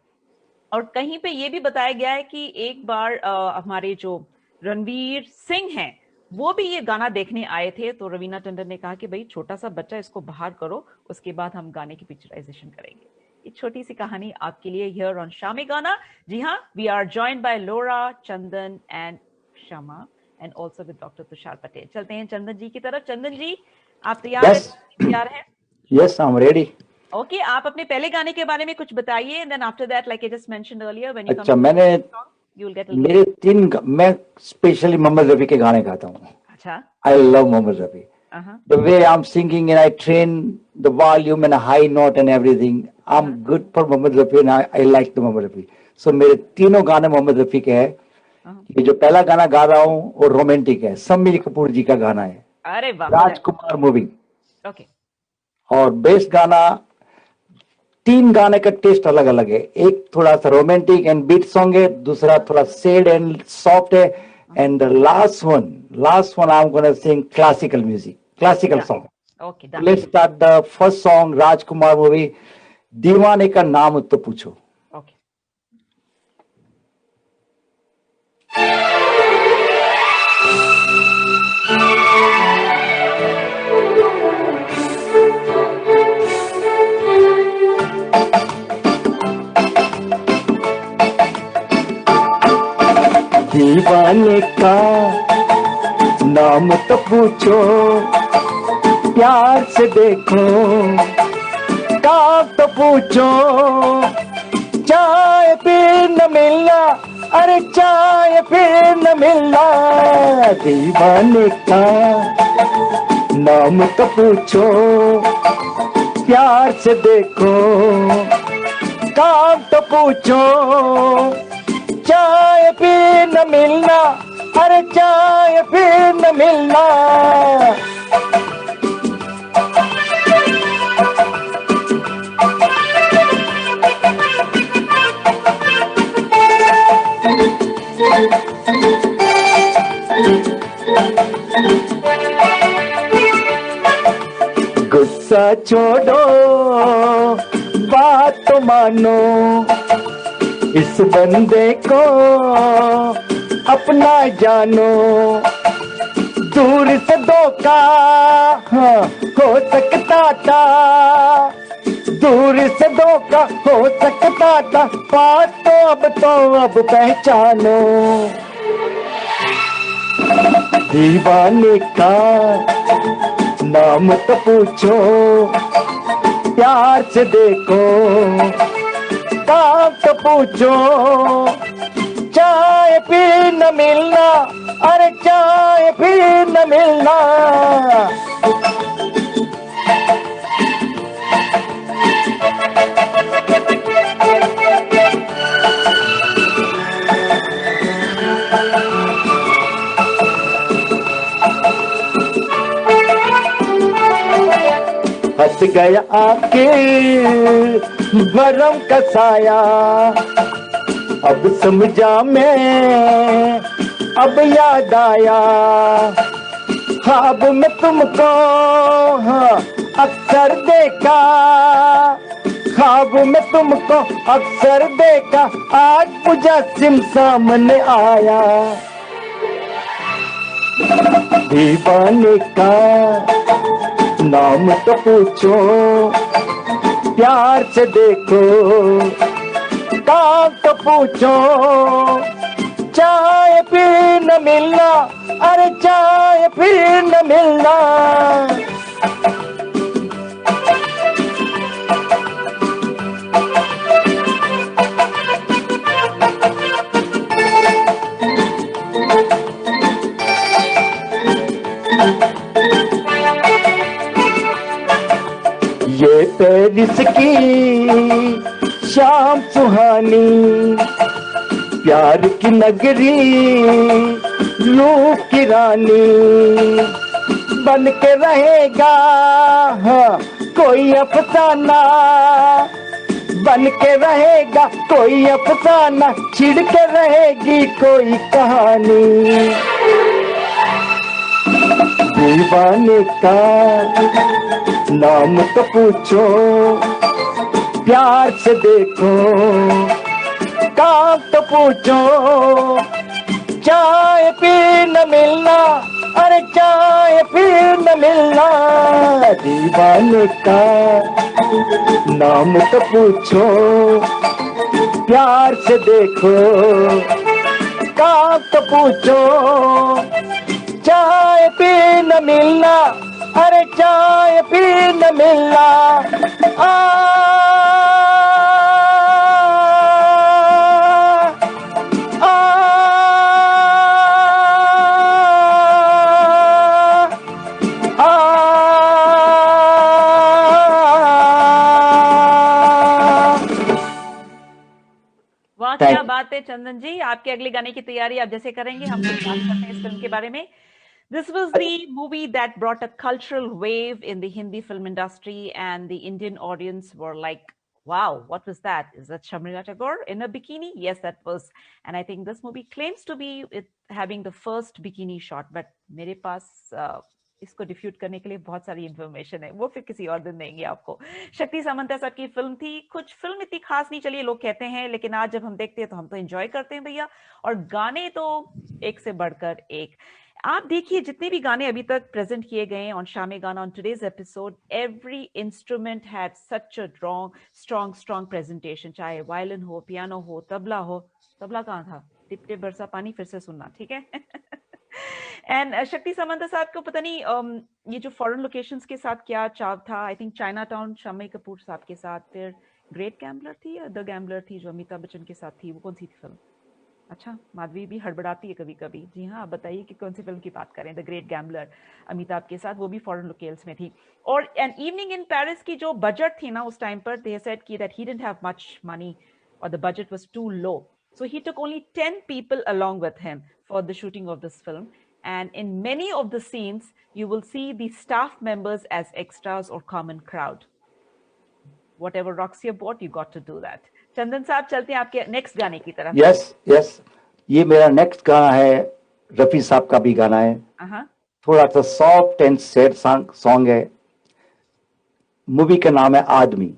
और कहीं पे ये भी बताया गया है कि एक बार हमारे जो रणवीर सिंह हैं वो भी ये गाना देखने आए थे, तो रवीना टंडन ने कहा कि भाई छोटा सा बच्चा, इसको बाहर करो, उसके बाद हम गाने की पिक्चराइजेशन करेंगे। एक छोटी सी कहानी आपके लिए हियर ऑन शामे गाना। जी हाँ, we are joined by Laura, Chandan and Shama and also with doctor Tushar Patel. चलते हैं चंदन जी की तरफ। चंदन जी, आप तैयार हैं? Yes, I am ready. Okay, आप अपने पहले गाने के बारे में कुछ बताइए, then after that like I just mentioned earlier when you come. अच्छा, मैंने मेरे 3 मैं स्पेशली मोहम्मद रफी के गाने गाता हूँ। अच्छा, I love Mohammed Rafi. The way I'm singing and I train the volume and a high note and everything, I'm good for Mohammed Rafi and I like the Mohammed Rafi. So मेरे तीनों गाने मोहम्मद रफी के हैं। ये जो पहला गाना गा रहा हूँ वो रोमांटिक है, शम्मी कपूर जी का गाना है। अरे वाह, राजकुमार मूवी। ओके। और बेस्ट गाना, 3 गाने का टेस्ट अलग अलग है। एक थोड़ा सा रोमांटिक एंड बीट सॉन्ग है, दूसरा थोड़ा सैड एंड सॉफ्ट है, and the last one I am gonna Singh classical music, classical song. Okay, let's start the first song, Rajkumar movie, दीवाने का नाम तो पूछो। ओके। दीवाने का नाम तो पूछो, प्यार से देखो, काम तो पूछो, चाय फिर न मिलना, अरे चाय फिर न मिलना। दीवाने का नाम तो पूछो, प्यार से देखो, काम तो पूछो, चाय फिर न मिलना, अरे चाय फिर न मिलना। गुस्सा छोड़ो, बात तो मानो, इस बंदे को अपना जानो। दूर से धोखा हो सकता था, दूर से धोखा हो सकता था, बात तो अब पहचानो। दीवाने का नाम तो पूछो, प्यार से देखो, काम तो पूछो, चाय फिर न मिलना, अरे चाय फिर न मिलना। हंस गया आके भरम का साया, अब समझा मैं, अब याद आया। ख्वाब में तुमको अक्सर देखा, ख्वाब में तुमको अक्सर देखा, आज मुझे सिम सामने आया। दीवाने का नाम तो पूछो, प्यार से देखो, काम तो पूछो, चाय फिर न मिलना, अरे चाय फिर न मिलना। ये पेरिस की शाम सुहानी, प्यार की नगरी, रूप की रानी, बन के रहेगा हाँ कोई अफसाना, बन के रहेगा कोई अफसाना, छिड़ के रहेगी कोई कहानी। दीवाने का नाम तो पूछो, प्यार से देखो, काम तो पूछो, चाय फिर न मिलना, अरे चाय फिर न मिलना। दीवाने का नाम तो पूछो, प्यार से देखो, काम तो पूछो, चाय फिर न मिलना, अरे चाय फिर न मिलना। वाह क्या बात है चंदन जी, आपके अगले गाने की तैयारी आप जैसे करेंगे हम कुछ बात करते हैं इस फिल्म के बारे में। This was the movie that brought a cultural wave in the Hindi film industry, and the Indian audience were like, wow, what was that? Is that Sharmila Tagore in a bikini? Yes, that was. And I think this movie claims to be having the first bikini shot, but मेरे पास इसको डिफ्यूट करने के लिए बहुत सारी इंफॉर्मेशन है, वो फिर किसी और दिन देंगे आपको। शक्ति सामंता साहब की फिल्म थी, कुछ फिल्म इतनी खास नहीं चली लोग कहते हैं, लेकिन आज जब हम देखते हैं तो हम तो एंजॉय करते हैं भैया, और गाने तो एक से बढ़कर एक। आप देखिए जितने भी गाने अभी तक प्रेजेंट किए गए हैं ऑन शाम गाना on today's episode, every instrument had such a strong presentation, चाहे वायलिन हो, पियानो हो, तबला हो। तबला कहाँ था? टिप टिप बरसा पानी, फिर से सुनना, ठीक है। एंड शक्ति सामंता साहब को पता नहीं ये जो फॉरेन लोकेशंस के साथ क्या चाव था। I think China town Shammi Kapoor साहब के साथ, फिर ग्रेट गैम्बलर थी या द गैम्बलर थी जो अमिताभ बच्चन के साथ थी, वो कौन सी थी फिल्म? अच्छा, माधवी भी हड़बड़ाती है कभी कभी। जी हाँ, आप बताइए कि कौन सी फिल्म की बात करें। द ग्रेट गैम्बलर अमिताभ के साथ, वो भी फॉरेन लोकेल्स में थी। और एन इवनिंग इन पेरिस की जो बजट थी ना उस टाइम पर, दे सेड कि that he didn't have much money और the budget was too low, so he took only 10 people along with him for the shooting of this film. And in many of the scenes you will see the staff members as extras or common crowd. Whatever rocks your boat, you got to do that. चंदन साहब चलते हैं आपके नेक्स्ट गाने की तरफ। यस, ये मेरा नेक्स्ट गाना है, रफी साहब का भी गाना है। थोड़ा सा सॉफ्ट एंड सैड सॉन्ग है। मूवी का नाम है आदमी।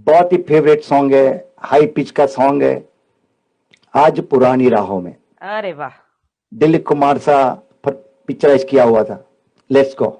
बहुत ही फेवरेट सॉन्ग है, हाई पिच का सॉन्ग है, आज पुरानी राहों में। अरे वाह, दिलीप कुमार सा पिक्चराइज किया हुआ था। Let's go.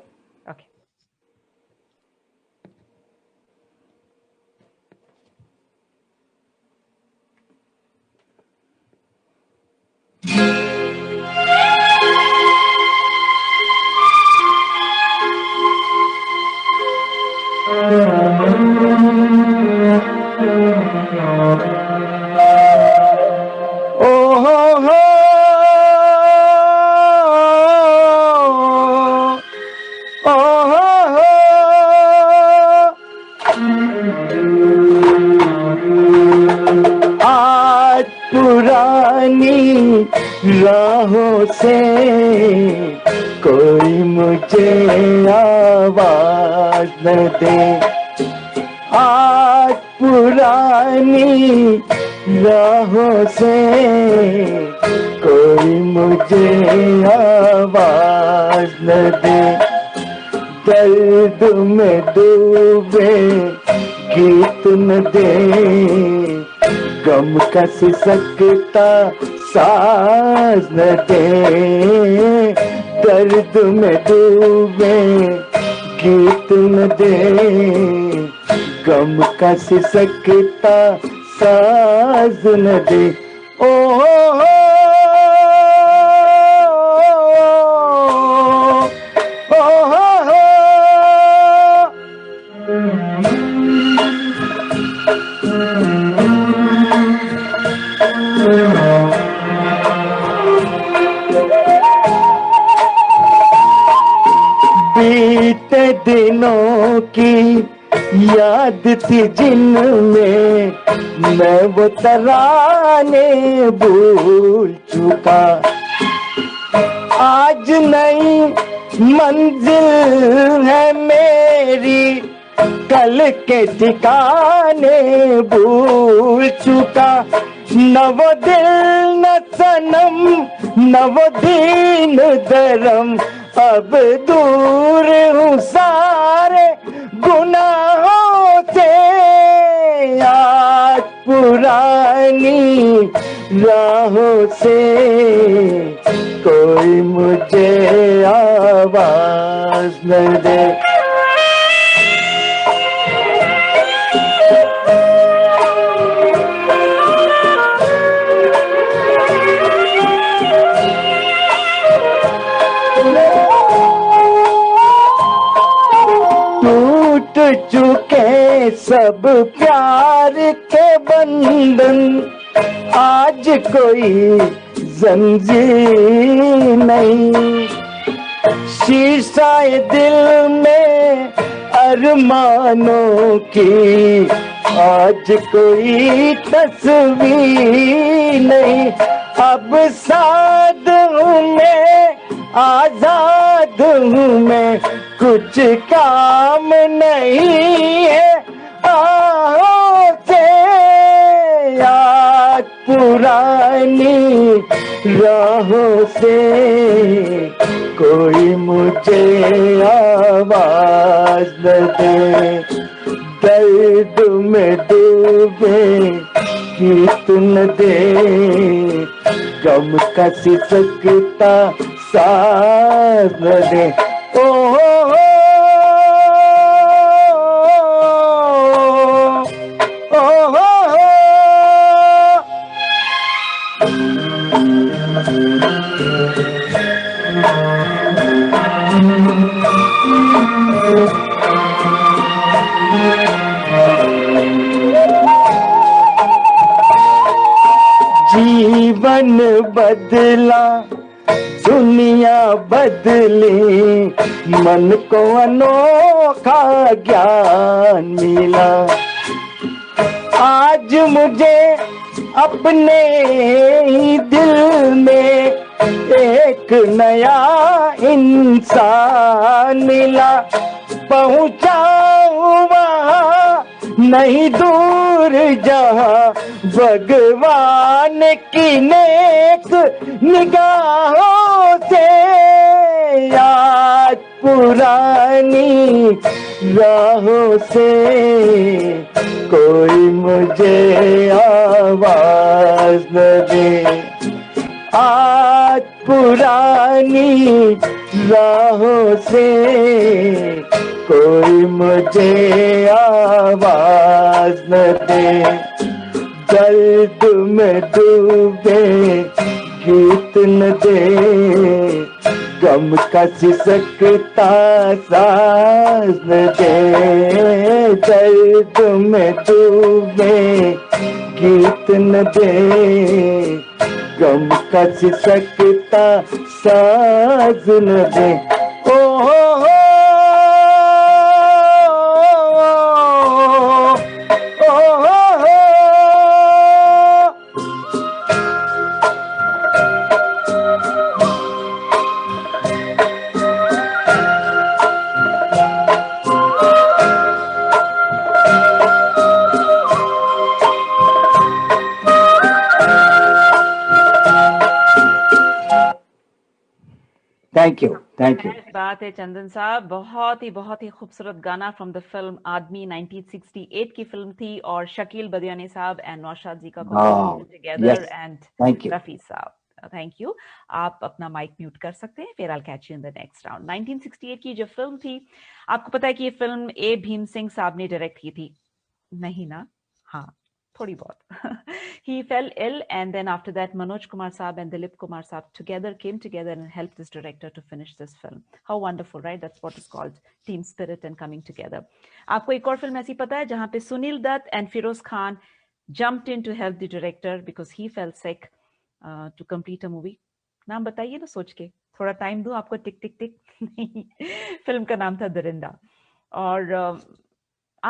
राहों से कोई मुझे आवाज न दे, आज पुरानी राहों से कोई मुझे आवाज न दे, दर्द में डूबे गीत न दे, गम का सिसकता साज न दे, दर्द में डूबे गीत न दे, गम का सिसकता साज न दे। ओ बीते दिनों की याद थी जिनमें मैं वो तराने भूल चुका, आज नई मंजिल है मेरी, कल के ठिकाने भूल चुका। न वो दिल न सनम न वो दीन दरम, अब दूर हूँ सारे गुनाहों से। आज पुरानी राहों से कोई मुझे आवाज न दे। टूट चुके सब प्यार के बंधन, आज कोई जंजीर नहीं, शीशाए दिल में अरमानों की, आज कोई तस्वीर नहीं। अब साध हूँ मैं, आजाद हूँ मैं, कुछ काम नहीं है आओ से। याद पुरानी राहों से कोई मुझे आवाज न दे, दर्द में डूबे गीत न दे, गम का सिसकता साज न दे। ओ जीवन बदला दुनिया बदली, मन को अनोखा ज्ञान मिला, आज मुझे अपने ही दिल में एक नया इंसान मिला। पहुंचा वहाँ नहीं दूर जहाँ भगवान की नेक निगाहों से। याद पुरानी राहों से कोई मुझे आवाज न दे, आज पुरानी राहों से कोई मुझे आवाज न दे। दर्द में डूबे गीत न दे, गम का सिसकता साज न दे। दर्द में डूबे गीत न दे, गम का सिसकता साज न दे। ओ थैंक यू, थैंक यू। बात है चंदन साहब, बहुत ही खूबसूरत गाना फ्रॉम द फिल्म आदमी, 1968 की फिल्म थी, और शकील बदियानी साहब एंड नौशाद जी का टुगेदर एंड रफी साहब, थैंक यू। आप अपना माइक म्यूट कर सकते हैं, फिर I catch you in the next round. 1968 की जो फिल्म थी, आपको पता है कि ये फिल्म ए भीम सिंह साहब ने डायरेक्ट की थी, नहीं ना? हाँ, थोड़ी बहुत। He fell ill, and then after that Manoj Kumar Saab and Dilip Kumar Saab came together and helped this director to finish this film. How wonderful, right? That's what is called team spirit and coming together. आपको एक और फिल्म ऐसी पता है जहां पे Sunil Dutt and Feroz Khan jumped in to help the director because he fell sick to complete a movie? नाम बताइए ना सोच के, थोड़ा टाइम दूं आपको, टिक टिक टिक। नहीं, फिल्म का नाम था दरिंदा। और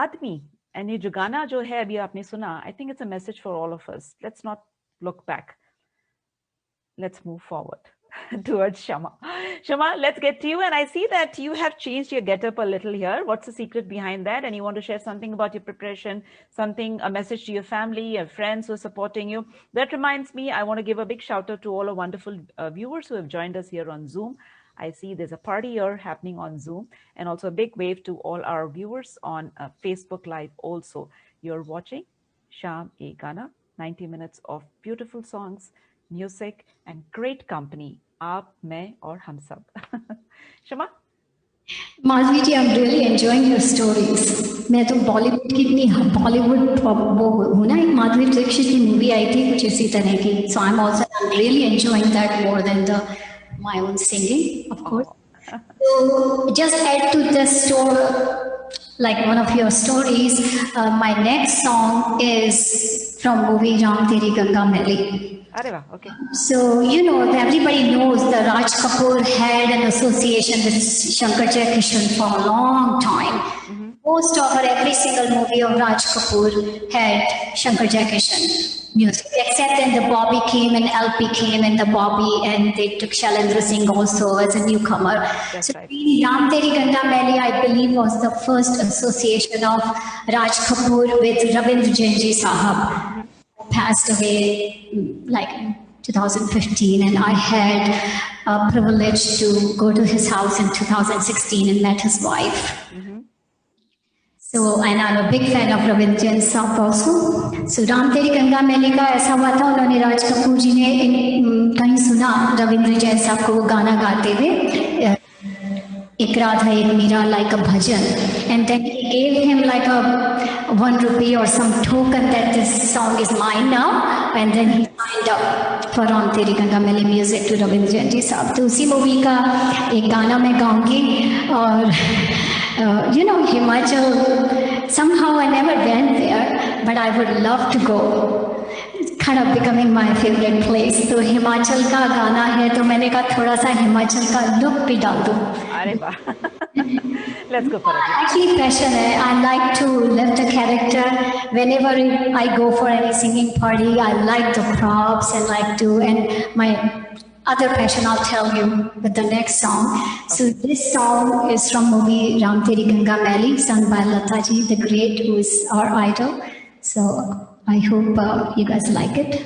आदमी, एंड ये जो गाना जो है अभी आपने सुना, I think it's a message for all of us. Let's not look back, let's move forward towards Shama. Shama, let's get to you. And I see that you have changed your getup a little here. What's the secret behind that? And you want to share something about your preparation, something, a message to your family, your friends who are supporting you. That reminds me, I want to give a big shout out to all our wonderful viewers who have joined us here on Zoom. I see there's a party here happening on Zoom, and also a big wave to all our viewers on Facebook Live also. You're watching Sham E Gana, 90 minutes of beautiful songs, music and great company. आप, मैं और हम सब। Shama? Madhavi ji, I am really enjoying your stories. मैं तो बॉलीवुड की इतनी बॉलीवुड वो हूँ ना, एक माधुरी दीक्षित की मूवी आई थी कुछ इसी तरह की, so I am also really enjoying that more than the my own singing, of course. So just add to the story, like one of your stories, my next song is from movie Ram Teri Ganga Maili. Okay. So, you know, everybody knows that Raj Kapoor had an association with Shankar Jaikishan for a long time. Most of or every single movie of Raj Kapoor had Shankar Jaikishan music, except then the Bobby came and LP came and the Bobby, and they took Shailendra Singh also as a newcomer. That's so right. Ram Teri Ganga Maili, I believe, was the first association of Raj Kapoor with Ravindra Jain ji Sahab, who passed away like in 2015, and I had a privilege to go to his house in 2016 and met his wife. So, and I'm a big fan of Ravindra Jain Saab also. So, Ram Teri Ganga Maili का ऐसा हुआ था, उन्होंने राज कपूर जी ने कहीं सुना रविंद्र जैन साहब को वो गाना गाते हुए, एक राधा एक Meera, like a bhajan, and then he gave him like a ₹1 or some token that this song is mine now, and then he signed up for Ram Teri Ganga Maili music to Ravindra Jain ji साहब। तो उसी मूवी का एक गाना मैं गाऊंगी, और you know, Himachal, somehow I never went there, but I would love to go. It's kind of becoming my favorite place. तो हिमाचल का गाना है, तो मैंने कहा थोड़ा सा हिमाचल का लुक भी डाल दूँ। अरे वाह, let's go for it. Actually, passion है. I like to live the character. Whenever I go for any singing party, I like the props and like to, and my other passion I'll tell you with the next song. So this song is from movie Ram Teri Ganga Maili, sung by Lata ji, the great, who is our idol. So I hope you guys like it.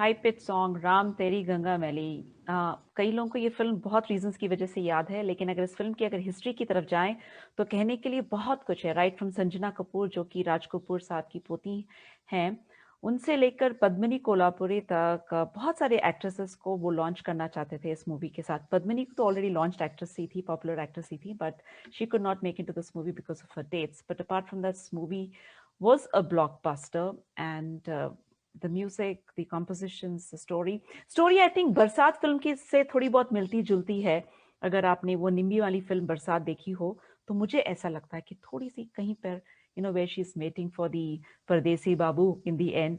High pitch song Ram तेरी गंगा मैली, कई लोगों को ये फिल्म बहुत रीजंस की वजह से याद है, लेकिन अगर इस फिल्म की अगर हिस्ट्री की तरफ जाएं तो कहने के लिए बहुत कुछ है। राइट फ्रॉम संजना कपूर, जो कि राज कपूर साहब की पोती हैं, उनसे लेकर पद्मिनी कोल्हापुरी तक बहुत सारे एक्ट्रेसेस को वो लॉन्च करना चाहते थे इस मूवी के साथ। पद्मिनी तो ऑलरेडी लॉन्च्ड एक्ट्रेस ही थी, पॉपुलर एक्ट्रेस ही थी, but she could not make it to this movie because of her dates. But apart from this movie was a blockbuster, and the music, the compositions, the story I think बरसात फिल्म की से थोड़ी बहुत मिलती जुलती है। अगर आपने वो निम्बी वाली फिल्म बरसात देखी हो तो मुझे ऐसा लगता है कि थोड़ी सी कहीं पर where she is waiting for the परदेसी बाबू in the end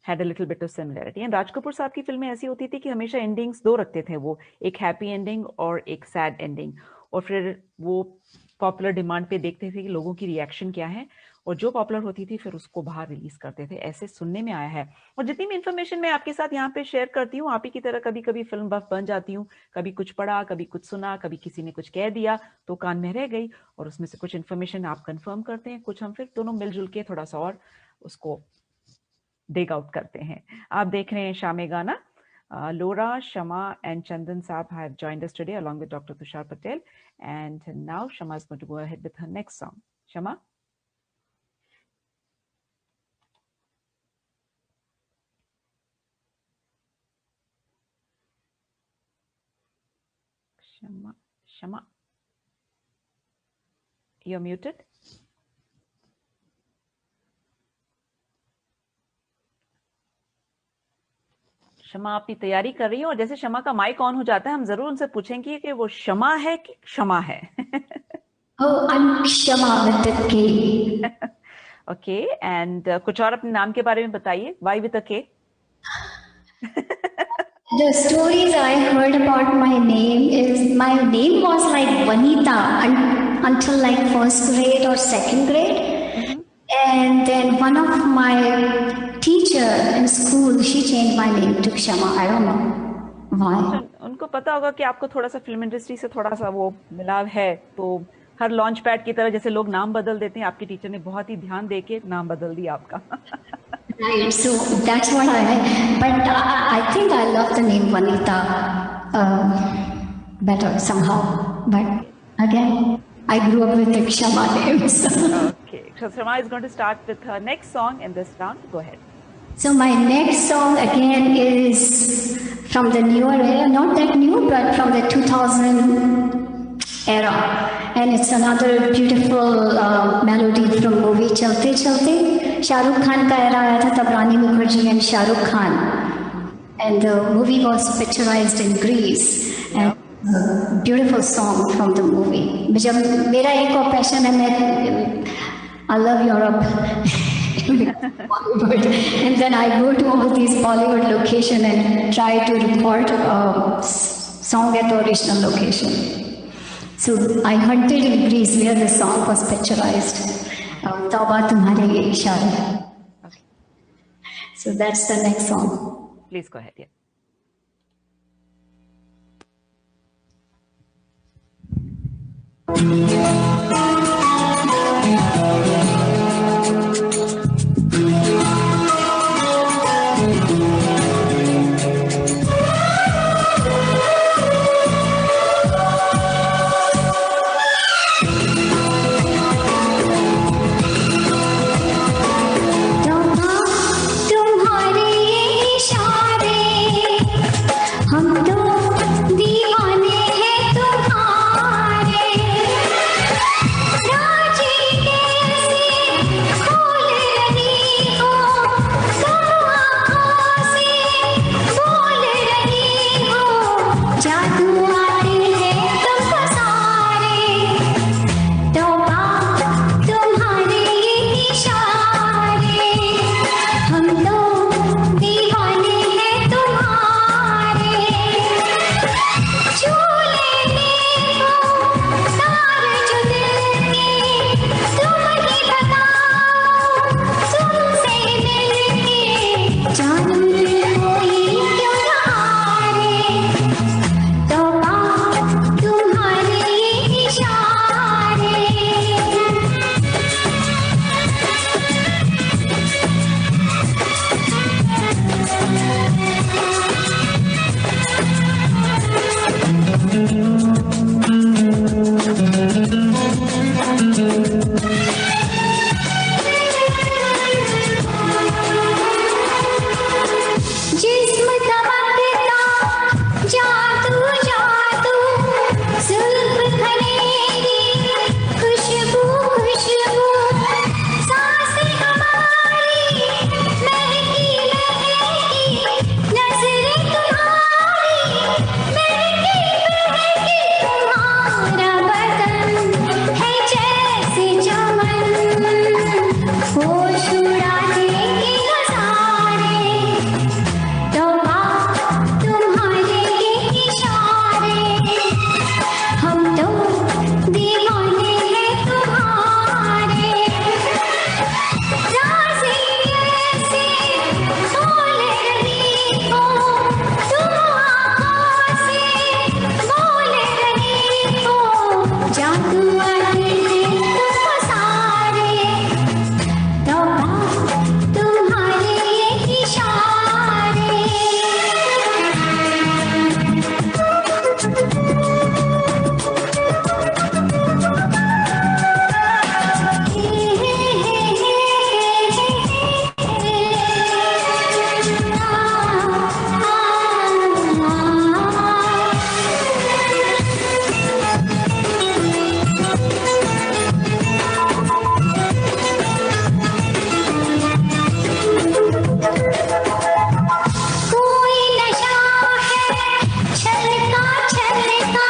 had a little bit of similarity। and Raj Kapoor साहब की फिल्में ऐसी होती थी कि हमेशा एंडिंग्स दो रखते थे वो, एक हैप्पी एंडिंग और एक सैड एंडिंग, और फिर वो पॉपुलर डिमांड पे देखते थे कि लोगों की रिएक्शन क्या है, और जो पॉपुलर होती थी फिर उसको बाहर रिलीज करते थे। ऐसे सुनने में आया है। और जितनी भी इंफॉर्मेशन मैं आपके साथ यहाँ पे शेयर करती हूँ, आप ही की तरह कभी कभी फिल्म बफ बन जाती हूँ, कभी कुछ पढ़ा, कभी कुछ सुना, कभी किसी ने कुछ कह दिया तो कान में रह गई, और उसमें से कुछ इन्फॉर्मेशन आप कंफर्म करते हैं, कुछ हम फिर दोनों मिलजुल के थोड़ा सा और उसको डिग आउट करते हैं। आप देख रहे हैं शाम ए गाना। Laura, Shama and Chandan Saab have joined us today along with Dr. Tushar Patel, and now Shama is going to go ahead with her next song. Shama? Shama, you're muted. शमा अपनी तैयारी कर रही है, और जैसे शमा का माइक ऑन हो जाता है हम जरूर उनसे पूछेंगे कि वो शमा है कि क्षमा है। Oh, I'm Shama with the K. Okay, and कुछ और अपने नाम के बारे में बताइए। Why with a K? The stories I heard about my name was like Vanita until like first grade or second grade. And then one of my teacher in school, she changed my name to Kshama. I don't know why. उनको पता होगा कि आपको थोड़ा सा फिल्म इंडस्ट्री से थोड़ा सा वो मिलाव है, तो हर लॉन्च पैड की तरह जैसे लोग नाम बदल देते हैं, आपकी टीचर ने बहुत ही ध्यान देके नाम बदल दिया आपका। Right, so that's what but I think I love the name Vanita better somehow. But again, I grew up with the Kshama names. Okay, so Shama is going to start with her next song in this round. Go ahead. So my next song again is from the newer era, not that new, but from the 2000 era, and it's another beautiful melody from movie Chalte Chalte. Shahrukh Khan ka era aaya tha, tab Rani Mukherjee and Shahrukh Khan, and the movie was picturized in Greece, and beautiful song from the movie. जब मेरा एक और passion है, I love Europe. Bollywood. And then I go to all these Bollywood locations and try to record a song at the original location. So I hunted in Greece where the song was picturized. Tauba tumhare ye ishare. So that's the next song. Please go ahead. Yeah. हम तो दीवाने हैं तुम्हारे। जादू आते हैं तुमको सारे, तौबा तुम्हारे ये इशारे। कोई नशा है छलका छलका,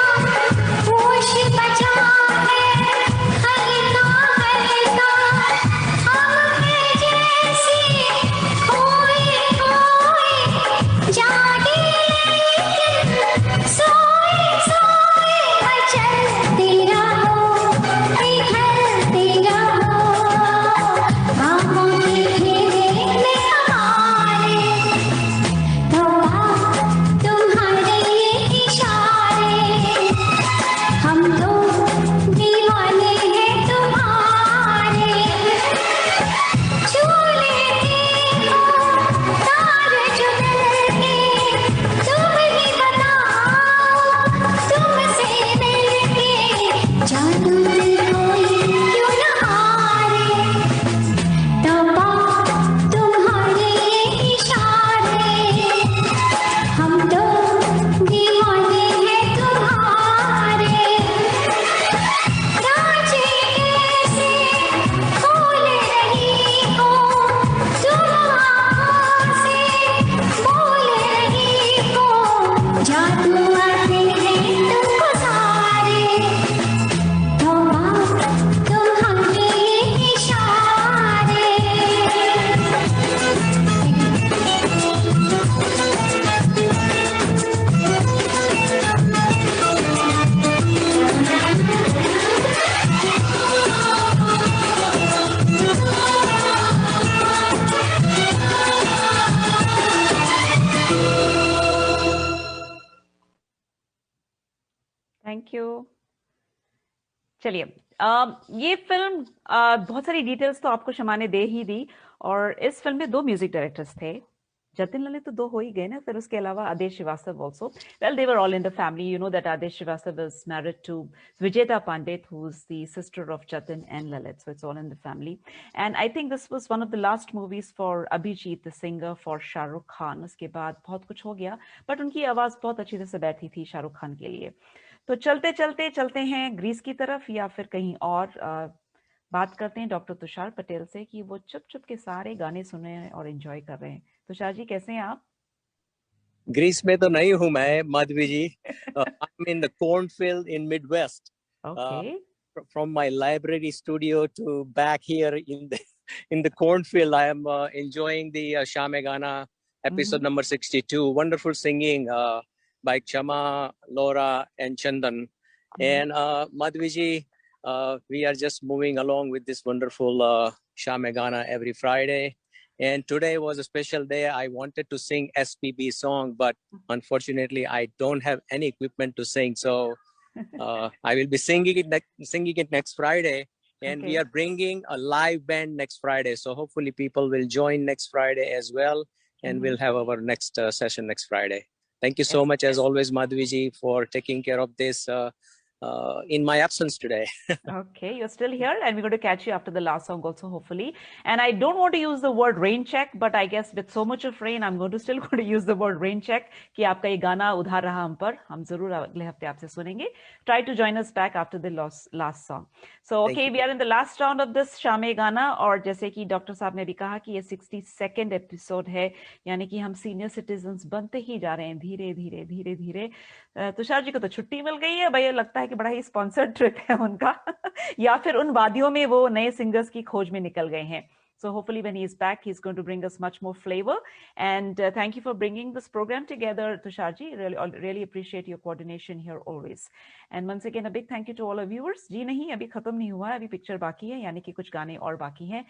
होश बचा है हल्का हल्का, हम है जैसे खोए खोए जागे लेकिन सोए सोए, मचलते रहो निखरते रहो, बाहों के घेरे में हमारे, तौबा तुम्हारे ये इशारे। हम तो दीवाने हैं तुम्हारे, छू लेते हो तार जो दिल के, तुम ही बताओ तुमसे मिलके, जादू में कोई क्यों न हारे, तौबा तुम्हारे ये इशारे। हम तो दीवाने हैं तुम्हारे, रांझे ऐसे खोल रही हो तुम, आँखों से बोल रही हो, जादू आते हैं तुमको सारे, तौबा तुम्हारे ये इशारे। Thank you. चलिए, ये फिल्म बहुत सारी डिटेल्स तो आपको शमा ने दे ही दी, और इस फिल्म में 2 म्यूजिक डायरेक्टर्स थे। जतिन ललित तो 2 हो ही गए ना, फिर उसके अलावा Adesh Shrivastava also. Well, they were all in the family. You know that Adesh Shrivastava is married to Vijeta Pandit, who's the sister of Jatin and Lalit, so it's all in the family. And I think this was one of the last movies for Abhijit the singer for Shah Rukh Khan. उसके बाद बहुत कुछ हो गया, बट उनकी आवाज बहुत अच्छी तरह से बैठी थी शाहरुख खान के लिए। तो चलते हैं ग्रीस की तरफ, या फिर कहीं और बात करते हैं डॉक्टर तुषार पटेल से कि वो चुप चुप के सारे गाने सुन रहे हैं और एंजॉय कर रहे हैं। तुषार जी, कैसे हैं आप? ग्रीस में तो नहीं हूँ मैं, माधवी जी। I'm in the cornfield in Midwest. Okay. From my library studio to back here in the cornfield, I am enjoying the Sham e Gana episode number 62. Wonderful singing by Chama, Laura, and Chandan. And Madhvi ji, we are just moving along with this wonderful Sham e Gana every Friday. And today was a special day. I wanted to sing SPB song, but unfortunately, I don't have any equipment to sing. So I will be singing it next Friday. And we are bringing a live band next Friday. So hopefully people will join next Friday as well. And we'll have our next session next Friday. Thank you so much, as always, Madhvi ji, for taking care of this in my absence today. Okay, you're still here, and we're going to catch you after the last song also, hopefully. And I don't want to use the word rain check, but I guess with so much of rain, I'm going to still going to use the word rain check कि आपका ये गाना उधार रहा हम पर, हम जरूर अगले हफ्ते आपसे सुनेंगे. Try to join us back after the last song. So okay, we are in the last round of this Sham e Gana, और जैसे कि डॉक्टर साहब ने भी कहा कि ये 62nd एपिसोड है, यानी कि हम सीनियर सिटीजन्स बनते ही जा रहे हैं धीरे धीरे धीरे धीरे. तुषार जी को तो छुट्टी मिल गई है भैया, लगता है कि बड़ा ही स्पॉन्सर्ड ट्रिप है उनका या फिर उन वादियों में वो नए सिंगर्स की खोज में निकल गए हैं. So hopefully when he's back, he's going to bring us much more flavor. And thank you for bringing this program together, Tushar ji. Really appreciate your coordination here always. And once again, a big thank you to all our viewers. जी नहीं, अभी खत्म नहीं हुआ है, अभी पिक्चर बाकी है, यानी कि कुछ गाने और बाकी हैं.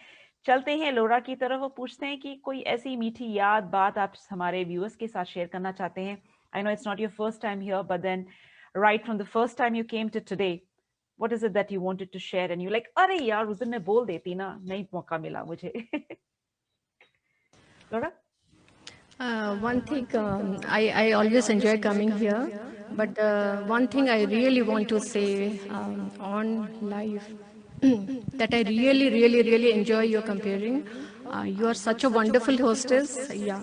चलते हैं लोरा की तरफ और पूछते हैं कि कोई ऐसी मीठी याद बात आप हमारे व्यूअर्स के साथ शेयर करना चाहते हैं. I know it's not your first time here, but then right from the first time you came to today, What is it that you wanted to share and you like, अरे यार उस दिन मैं बोल देती ना, नहीं मौका मिला मुझे. Laura? One thing, I always enjoy coming here, but one thing I really want to say on live, that I really enjoy your comparing. You are such a wonderful hostess. Yeah,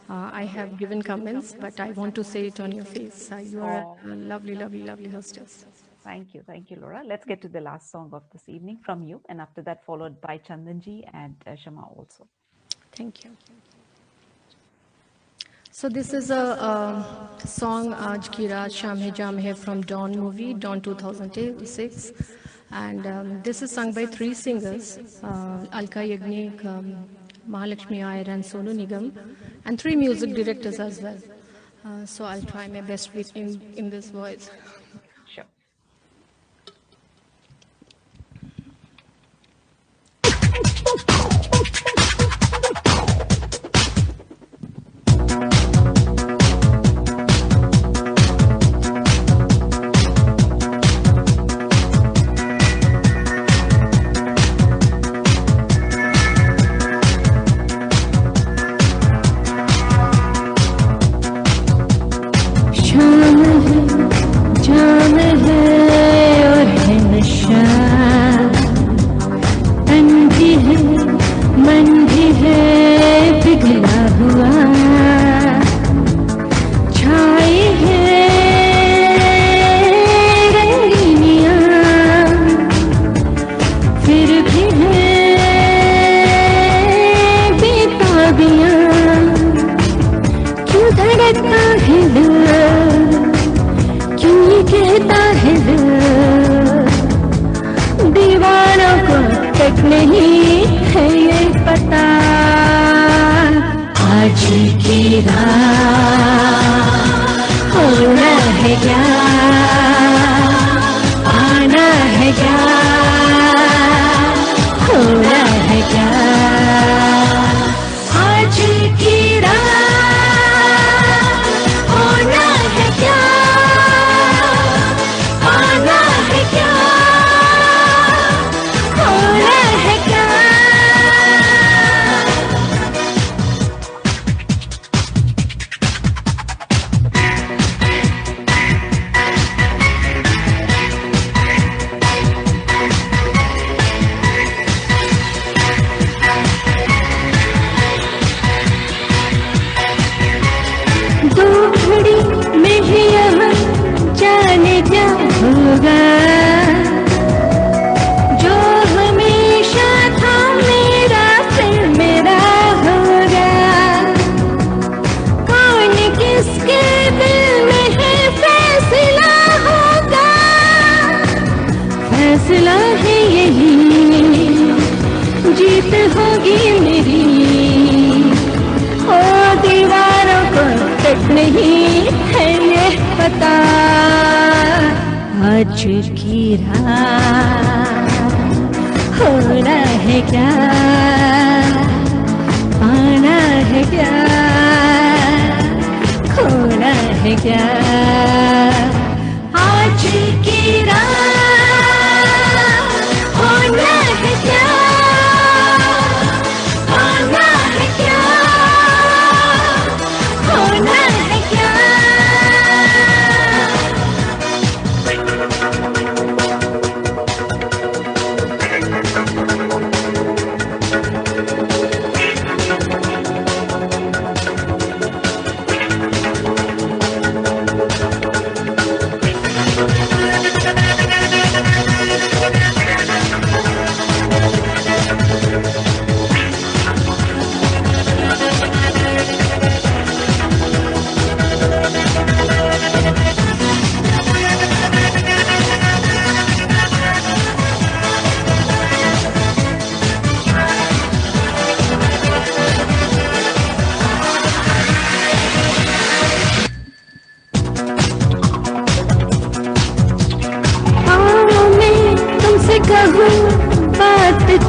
I have given comments, but I want to say it on your face. You are a lovely hostess. Thank you, Laura. Let's get to the last song of this evening from you, and after that followed by Chandanji and Shama also. Thank you. So this is a song Aaj Ki Raat Sham Hai Jam Hai from Dawn movie, Dawn 2006. And this is sung by 3 singers, Alka Yagnik, Mahalakshmi Iyer and Sonu Nigam, and 3 music directors as well. So I'll try my best in this voice. Sure.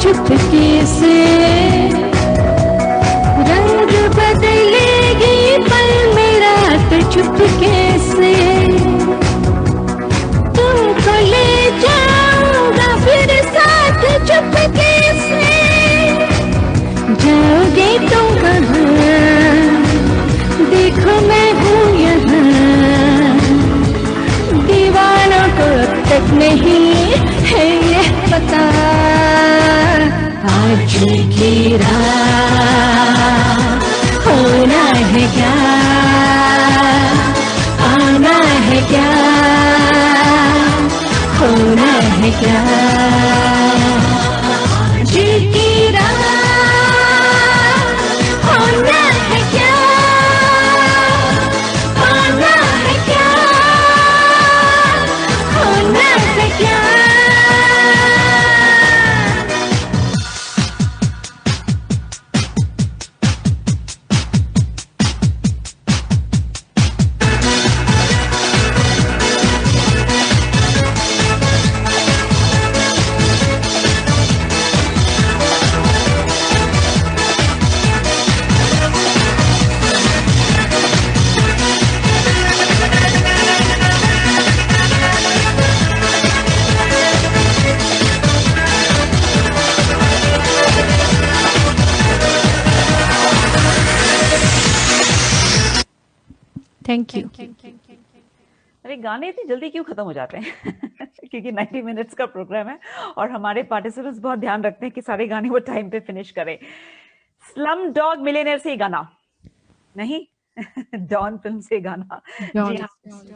चुपके से रंग बदलेगी पल में रात चुपके से तुमको ले जाऊं नहीं है ये पता, आज की रात होना है क्या, आना है क्या, होना है क्या, आज की रात होना है क्या, आना है क्या, होना है क्या। Thank you. अरे गाने इतनी जल्दी क्यों खत्म हो जाते हैं? क्योंकि 90 मिनट्स का प्रोग्राम है और हमारे पार्टिसिपेंट्स बहुत ध्यान रखते हैं कि सारे गाने वो टाइम पे फिनिश करें। स्लम डॉग मिलियनेयर से गाना नहीं, डॉन फिल्म से गाना। जी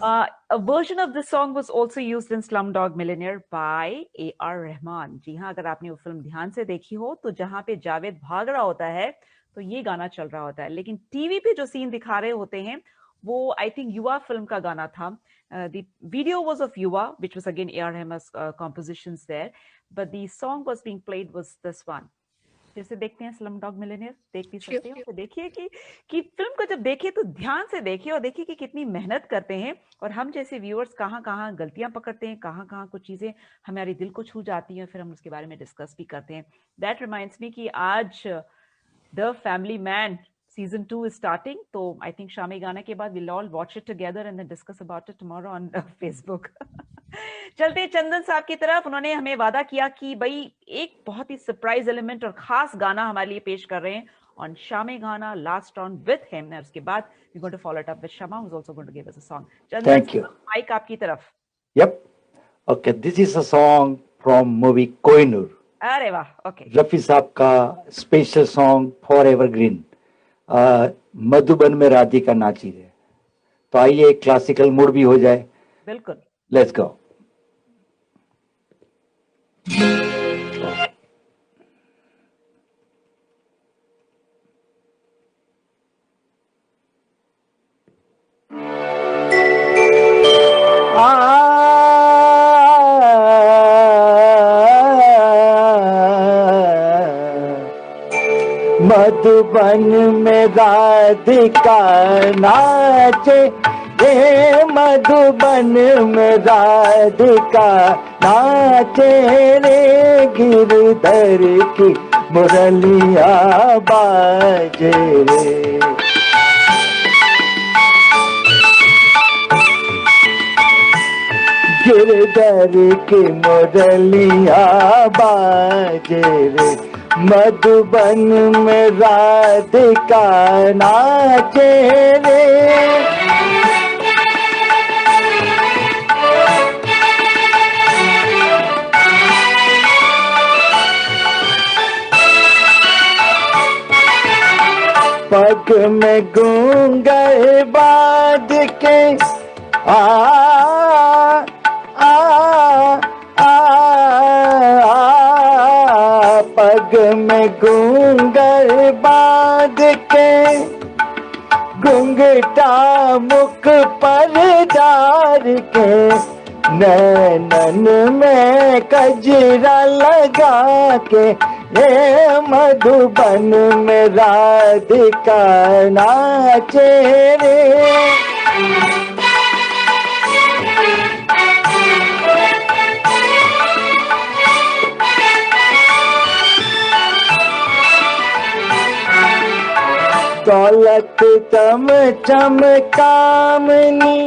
हाँ, a version of this song was also used in Slumdog Millionaire by A.R. Rahman. जी हाँ, अगर आपने वो फिल्म ध्यान से देखी हो तो जहाँ पे जावेद भाग रहा होता है तो ये गाना चल रहा होता है, लेकिन टीवी पे जो सीन दिखा रहे होते हैं वो आई थिंक युवा फिल्म का गाना था। द वीडियो वाज ऑफ युवा which was again A.R. रहमान's compositions there, but the song was being played was this one। फिर से देखते हैं स्लम डॉग मिलियनेयर, देख भी सकते हो तो देखिए कि फिल्म को जब देखिए तो ध्यान से देखिए और देखिए कि कितनी मेहनत करते हैं और हम जैसे व्यूअर्स कहाँ कहाँ गलतियां पकड़ते हैं, कहाँ कहाँ कुछ चीजें हमारे दिल को छू जाती हैं, फिर हम उसके बारे में डिस्कस भी करते हैं। दैट रिमाइंड्स मी कि आज the family man season 2 is starting, तो आई थिंक शामी गाना के बाद we'll all watch it together and then discuss about it tomorrow on Facebook। चलते चंदन साहब की तरफ। उन्होंने हमें वादा किया कि भाई एक बहुत ही सरप्राइज एलिमेंट और खास गाना हमारे लिए पेश कर रहे हैं on शामी गाना लास्ट राउंड with him, और उसके बाद we're going to follow it up with Shama who's also going to give us a song। Chandan, Thank you। Mic आपकी तरफ। Yep। Okay, this is a song from movie Kohinoor. अरे वाह, ओके। रफी साहब का special song for evergreen, Madhuban में राधिका नाची है। तो आइए क्लासिकल मूड भी हो जाए। बिल्कुल, लेट्स गो। मधुबन में राधिका नाचे रे, मधुबन में राधिका नाचे रे, गिरधर की मुरलिया बाजे रे। गिरधर की मुरलिया बाजे रे, मधुबन में राधिका नाचे रे। पग में घूंघट बांध के पग में घूंघट बांध के, घूंघटा मुख पर डार के, नैनन में कजरा लगा के, ये मधुबन में राधिका नाचे रे। दौलत चम चम कामनी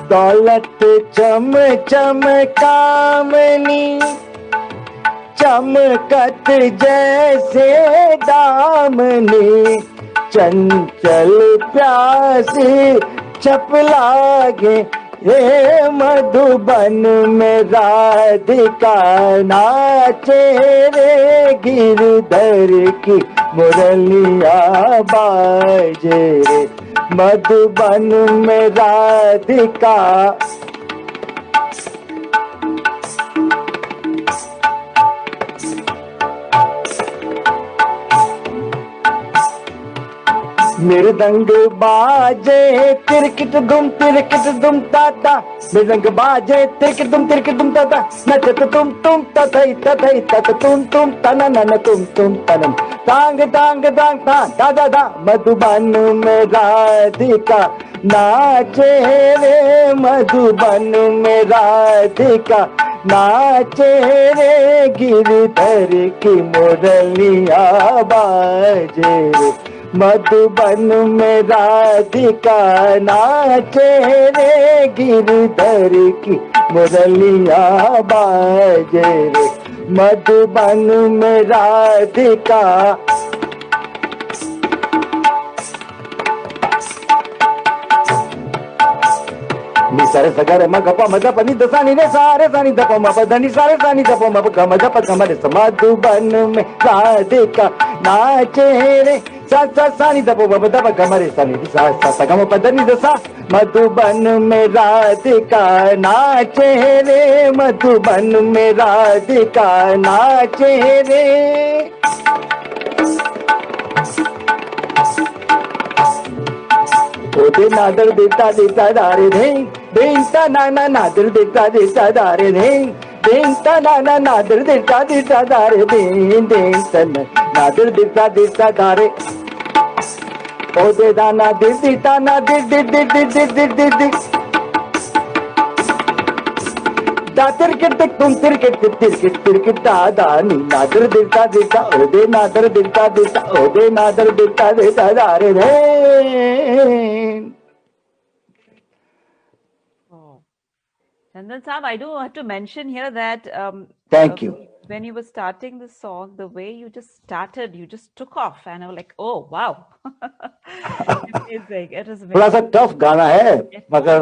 दौलत चम चम कामनी, चमकत जैसे दामनी, चंचल प्यासी छप लागे ये मधुबन में राधिका नाचे रे, गिरधर की मुरलिया बाजे रे, मधुबन में राधिका। मृदंग बाजे तिरकिट दुम ताता, मृदंग बाजे तिरकिट दुम ताता, नचत तुम तथई तथई तत तुम तनन तुम तनन, तांग तांग तांग ता दा दा, मधुबन में राधिका नाचे रे, मधुबन में राधिका नाचे रे, गिरधर की मुरलिया बाजे रे, मधुबन में राधिका नाचे रे, गिरधर की मुरलिया बाजे रे, मधुबन में राधिका। नि सारे सगरे म गप म प नि दसा नि रे सारे सा नि द प म प ध नि सारे सा नि द प म प ग म ध प ग म रे स, मधुबन में राधिका नाचे रे, सा सा सा नि द प म प ध प ग म रे सा नि सा सा सा ग म प ध नि द सा, मधुबन में राधिका नाचे रे, मधुबन में राधिका नाचे रे। ओदे नादर देता देता दारे धे, देता नाना नादर देता देता दारे धे, देता नाना नादर देता देता दारे धे, देता नादर देता देता दारे, ओदे दाना दे देता ना दे दे दे दे दे दे दे दे, दातर के तुम तिरकिट दादा नी, नादर देता देता ओदे नादर देता देता, ओदे नादर देता देता दारे धे। Chandan Saab, I do have to mention here that Thank you. When you were starting the song, the way you just started, you just took off, and I was like, "Oh wow!" Amazing. It was थोड़ा सा टफ गाना है, मगर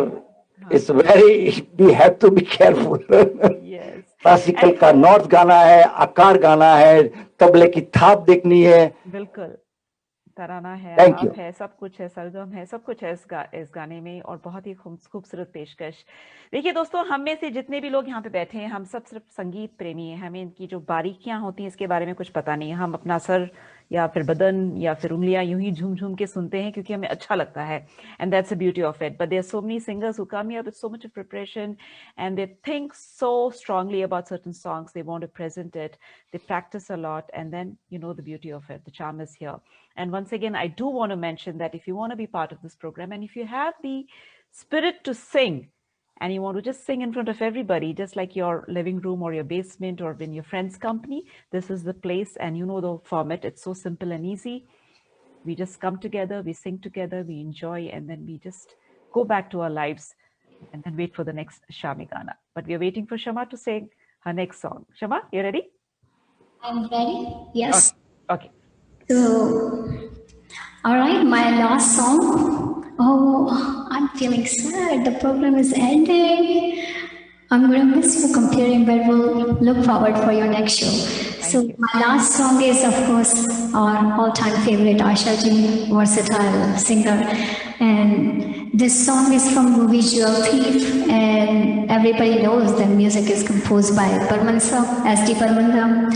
it's very, we have to be careful. Yes. Classical का नॉर्थ गाना है, आकार गाना है, तबले की थाप देखनी है। बिल्कुल, तराना है, Thank you. आप है, सब कुछ है, सरगम है, सब कुछ है इस गाने में, और बहुत ही खूबसूरत पेशकश। देखिए दोस्तों, हम में से जितने भी लोग यहाँ पे बैठे हैं, हम सब सिर्फ संगीत प्रेमी हैं। हमें इनकी जो बारीकियां होती हैं इसके बारे में कुछ पता नहीं है। हम अपना सर या फिर बदन या फिर उंगलियां यूं ही झूम झूम के सुनते हैं क्योंकि हमें अच्छा लगता है, and that's the beauty of it. But there are so many singers who come here with so much preparation and they think so strongly about certain songs, they want to present it, they practice a lot, and then you know the beauty of it, the charm is here. And once again, I do want to mention that if you want to be part of this program, and if you have the spirit to sing, and you want to just sing in front of everybody, just like your living room or your basement or in your friend's company, this is the place. And you know the format. It's so simple and easy. We just come together, we sing together, we enjoy, and then we just go back to our lives and then wait for the next Shami Gana. But we are waiting for Shama to sing her next song. Shama, you ready? I'm ready. Yes. Okay. So, all right, my last song. Oh, I'm feeling sad. The program is ending. I'm going to miss you comparing, but we'll look forward for your next show. So my last song is, of course, our all-time favorite, Asha Ji, versatile singer. And this song is from movie Jewel Thief. And everybody knows the music is composed by Barman Saab, S.D. Barman.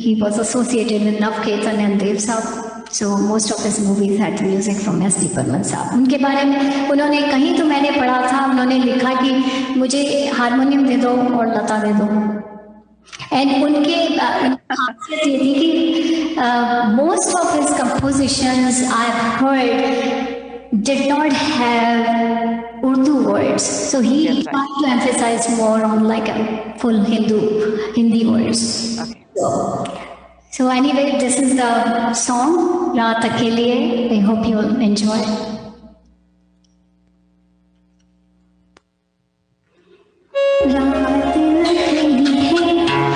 He was associated with Navketan and Dev Saab. So most of his movies had music from S.D. Barman Saab. उनके बारे में उन्होंने कहीं तो मैंने पढ़ा था, उन्होंने लिखा कि मुझे हारमोनियम दे दो और लता दे दो। एंड उनके खासियत ये थी कि most of his compositions I have heard did not have Urdu words, so he tried to emphasize more on like a full Hindi words. So anyway, this is the song Raat Akeli Hai. I hope you'll enjoy. Raat akeli hai,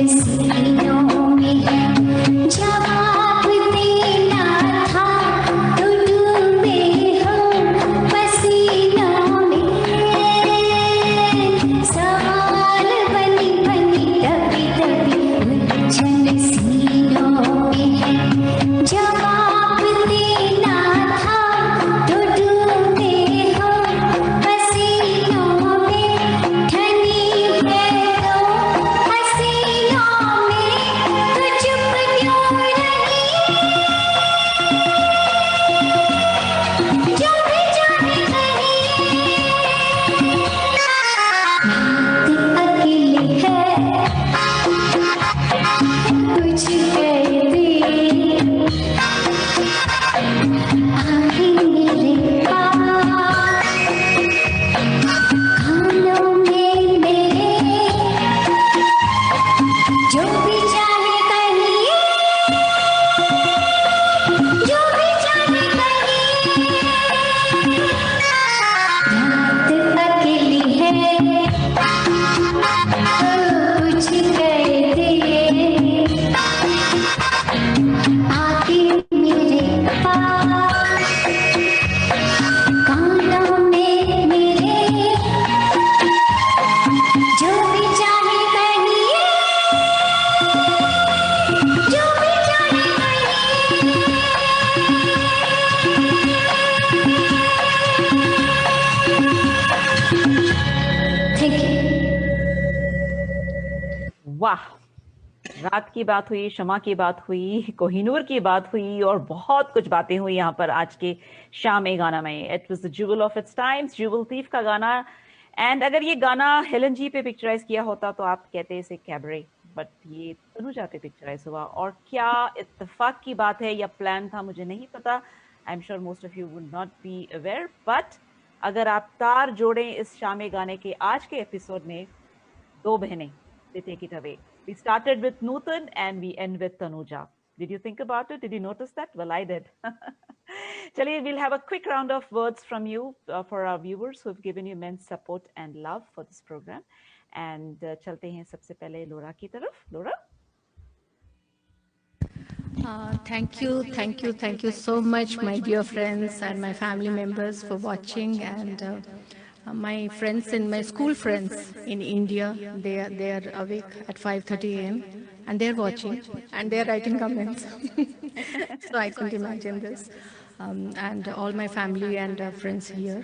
सीनों में है जवाब देना था तो डूबे हो पसीनों में सवाल बनी बनी दबी दबी उलझन सीनों में है जवाब देना था तो डूबे हो पसीनों में ठनी है तो हसीनों में तो चुप क्यों रही जो भी चाहे करिए रात अकेली है कुछ कर दे आँखें मेरे पास खानों में मेरे जो भी चाहे करिए जो भी चाहे करिए रात अकेली है कुछ कर दे आके मेरे पास कानों में मेरे जो भी चाहे कहिए जो भी चाहे कहिए थैंक यू वाह, रात की बात हुई, शमा की बात हुई, कोहिनूर की बात हुई और बहुत कुछ बातें हुई यहाँ पर आज के शाम ए गाना में। It was the jewel of its times, Jewel Thief का गाना। एंड अगर ये गाना हेलन जी पे पिक्चराइज किया होता तो आप कहते इसे कैबरे, बट ये तनुजा पे पिक्चराइज हुआ। और क्या इत्तेफाक की बात है या प्लान था मुझे नहीं पता। I am sure most of you would not be aware, but अगर आप तार जोड़ें इस शाम ए गाने के आज के एपिसोड में, दो बहनें, they take it away. We started with Nutan and we end with Tanuja. Did you think about it? Did you notice that? Well, I did. Chaliye, we'll have a quick round of words from you for our viewers who have given you immense support and love for this program. And chalte hain sabse pehle Laura ki taraf. Laura? Thank you so much, my dear friends and my family members for watching, and my friends and my school friends in India. They are awake at 5:30 a.m. and they're watching and they're writing comments. So I couldn't imagine this. And all my family and friends here.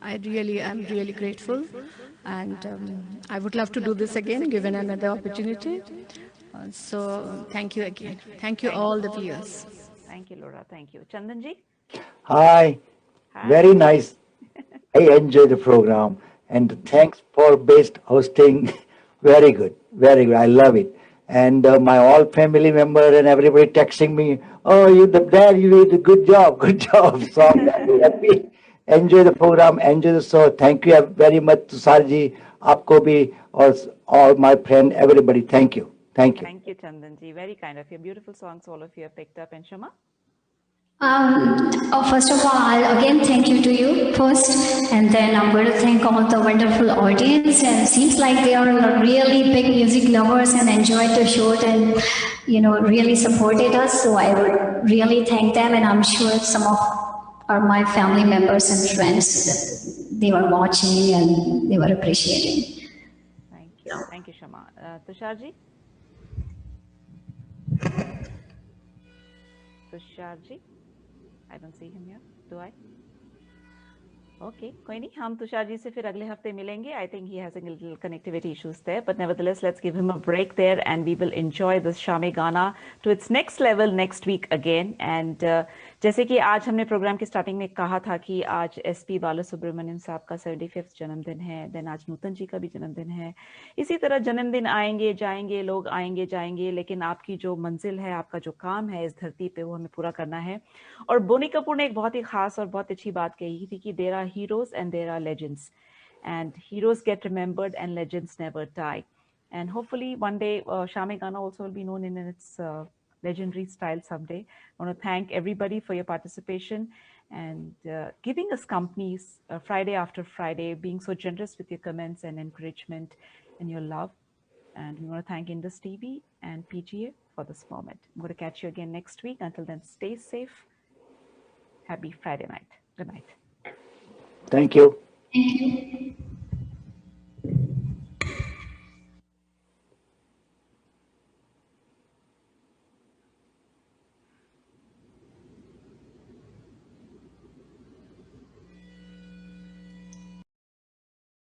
I'm really grateful, and I would love to do this again, given another opportunity. So thank you again. Thank you all the viewers. Thank you, Laura. Thank you. Chandan ji? Hi. Very nice. I enjoy the program, and thanks for best hosting. Very good, very good. I love it. And my all family member and everybody texting me, "Oh, you dad, you did a good job, good job." So I'm very happy. Enjoy the program, enjoy the show. Thank you very much, Tushar ji, aapko bhi, or all my friend, everybody. Thank you. Thank you. Thank you, Chandan ji. Very kind of you. Beautiful songs all of you have picked up. And Shama? First of all, I'll again thank you to you first, and then I'm going to thank all the wonderful audience. And it seems like they are really big music lovers and enjoyed the show and really supported us. So I would really thank them, and I'm sure some of are my family members and friends that they were watching and they were appreciating. Thank you, Shama. Tushar ji? Tushar ji? I don't see him here. Do I? Okay, कोई नहीं, हम तुषार जी से फिर अगले हफ्ते मिलेंगे. I think he has a little connectivity issues there, but nevertheless, let's give him a break there, and we will enjoy this Shame Gana to its next level next week again. And जैसे कि आज हमने प्रोग्राम की स्टार्टिंग में कहा था कि आज एसपी बालासुब्रमण्यम साहब का 75th जन्मदिन है, देन आज नूतन जी का भी जन्मदिन है. इसी तरह जन्मदिन आएंगे जाएंगे, लोग आएंगे जाएंगे, लेकिन आपकी जो मंजिल है, आपका जो काम है इस धरती पे, वो हमें पूरा करना है. और बोनी कपूर ने एक बहुत ही खास और बहुत अच्छी बात कही थी कि there are heroes and there are legends, and heroes get remembered and legends never die. And hopefully one day Shame Gana also will be known in its legendary style someday. I want to thank everybody for your participation and giving us companies Friday after Friday, being so generous with your comments and encouragement and your love. And we want to thank Indus TV and PGA for this moment. I'm going to catch you again next week. Until then, stay safe. Happy Friday night. Good night. Thank you. Thank you.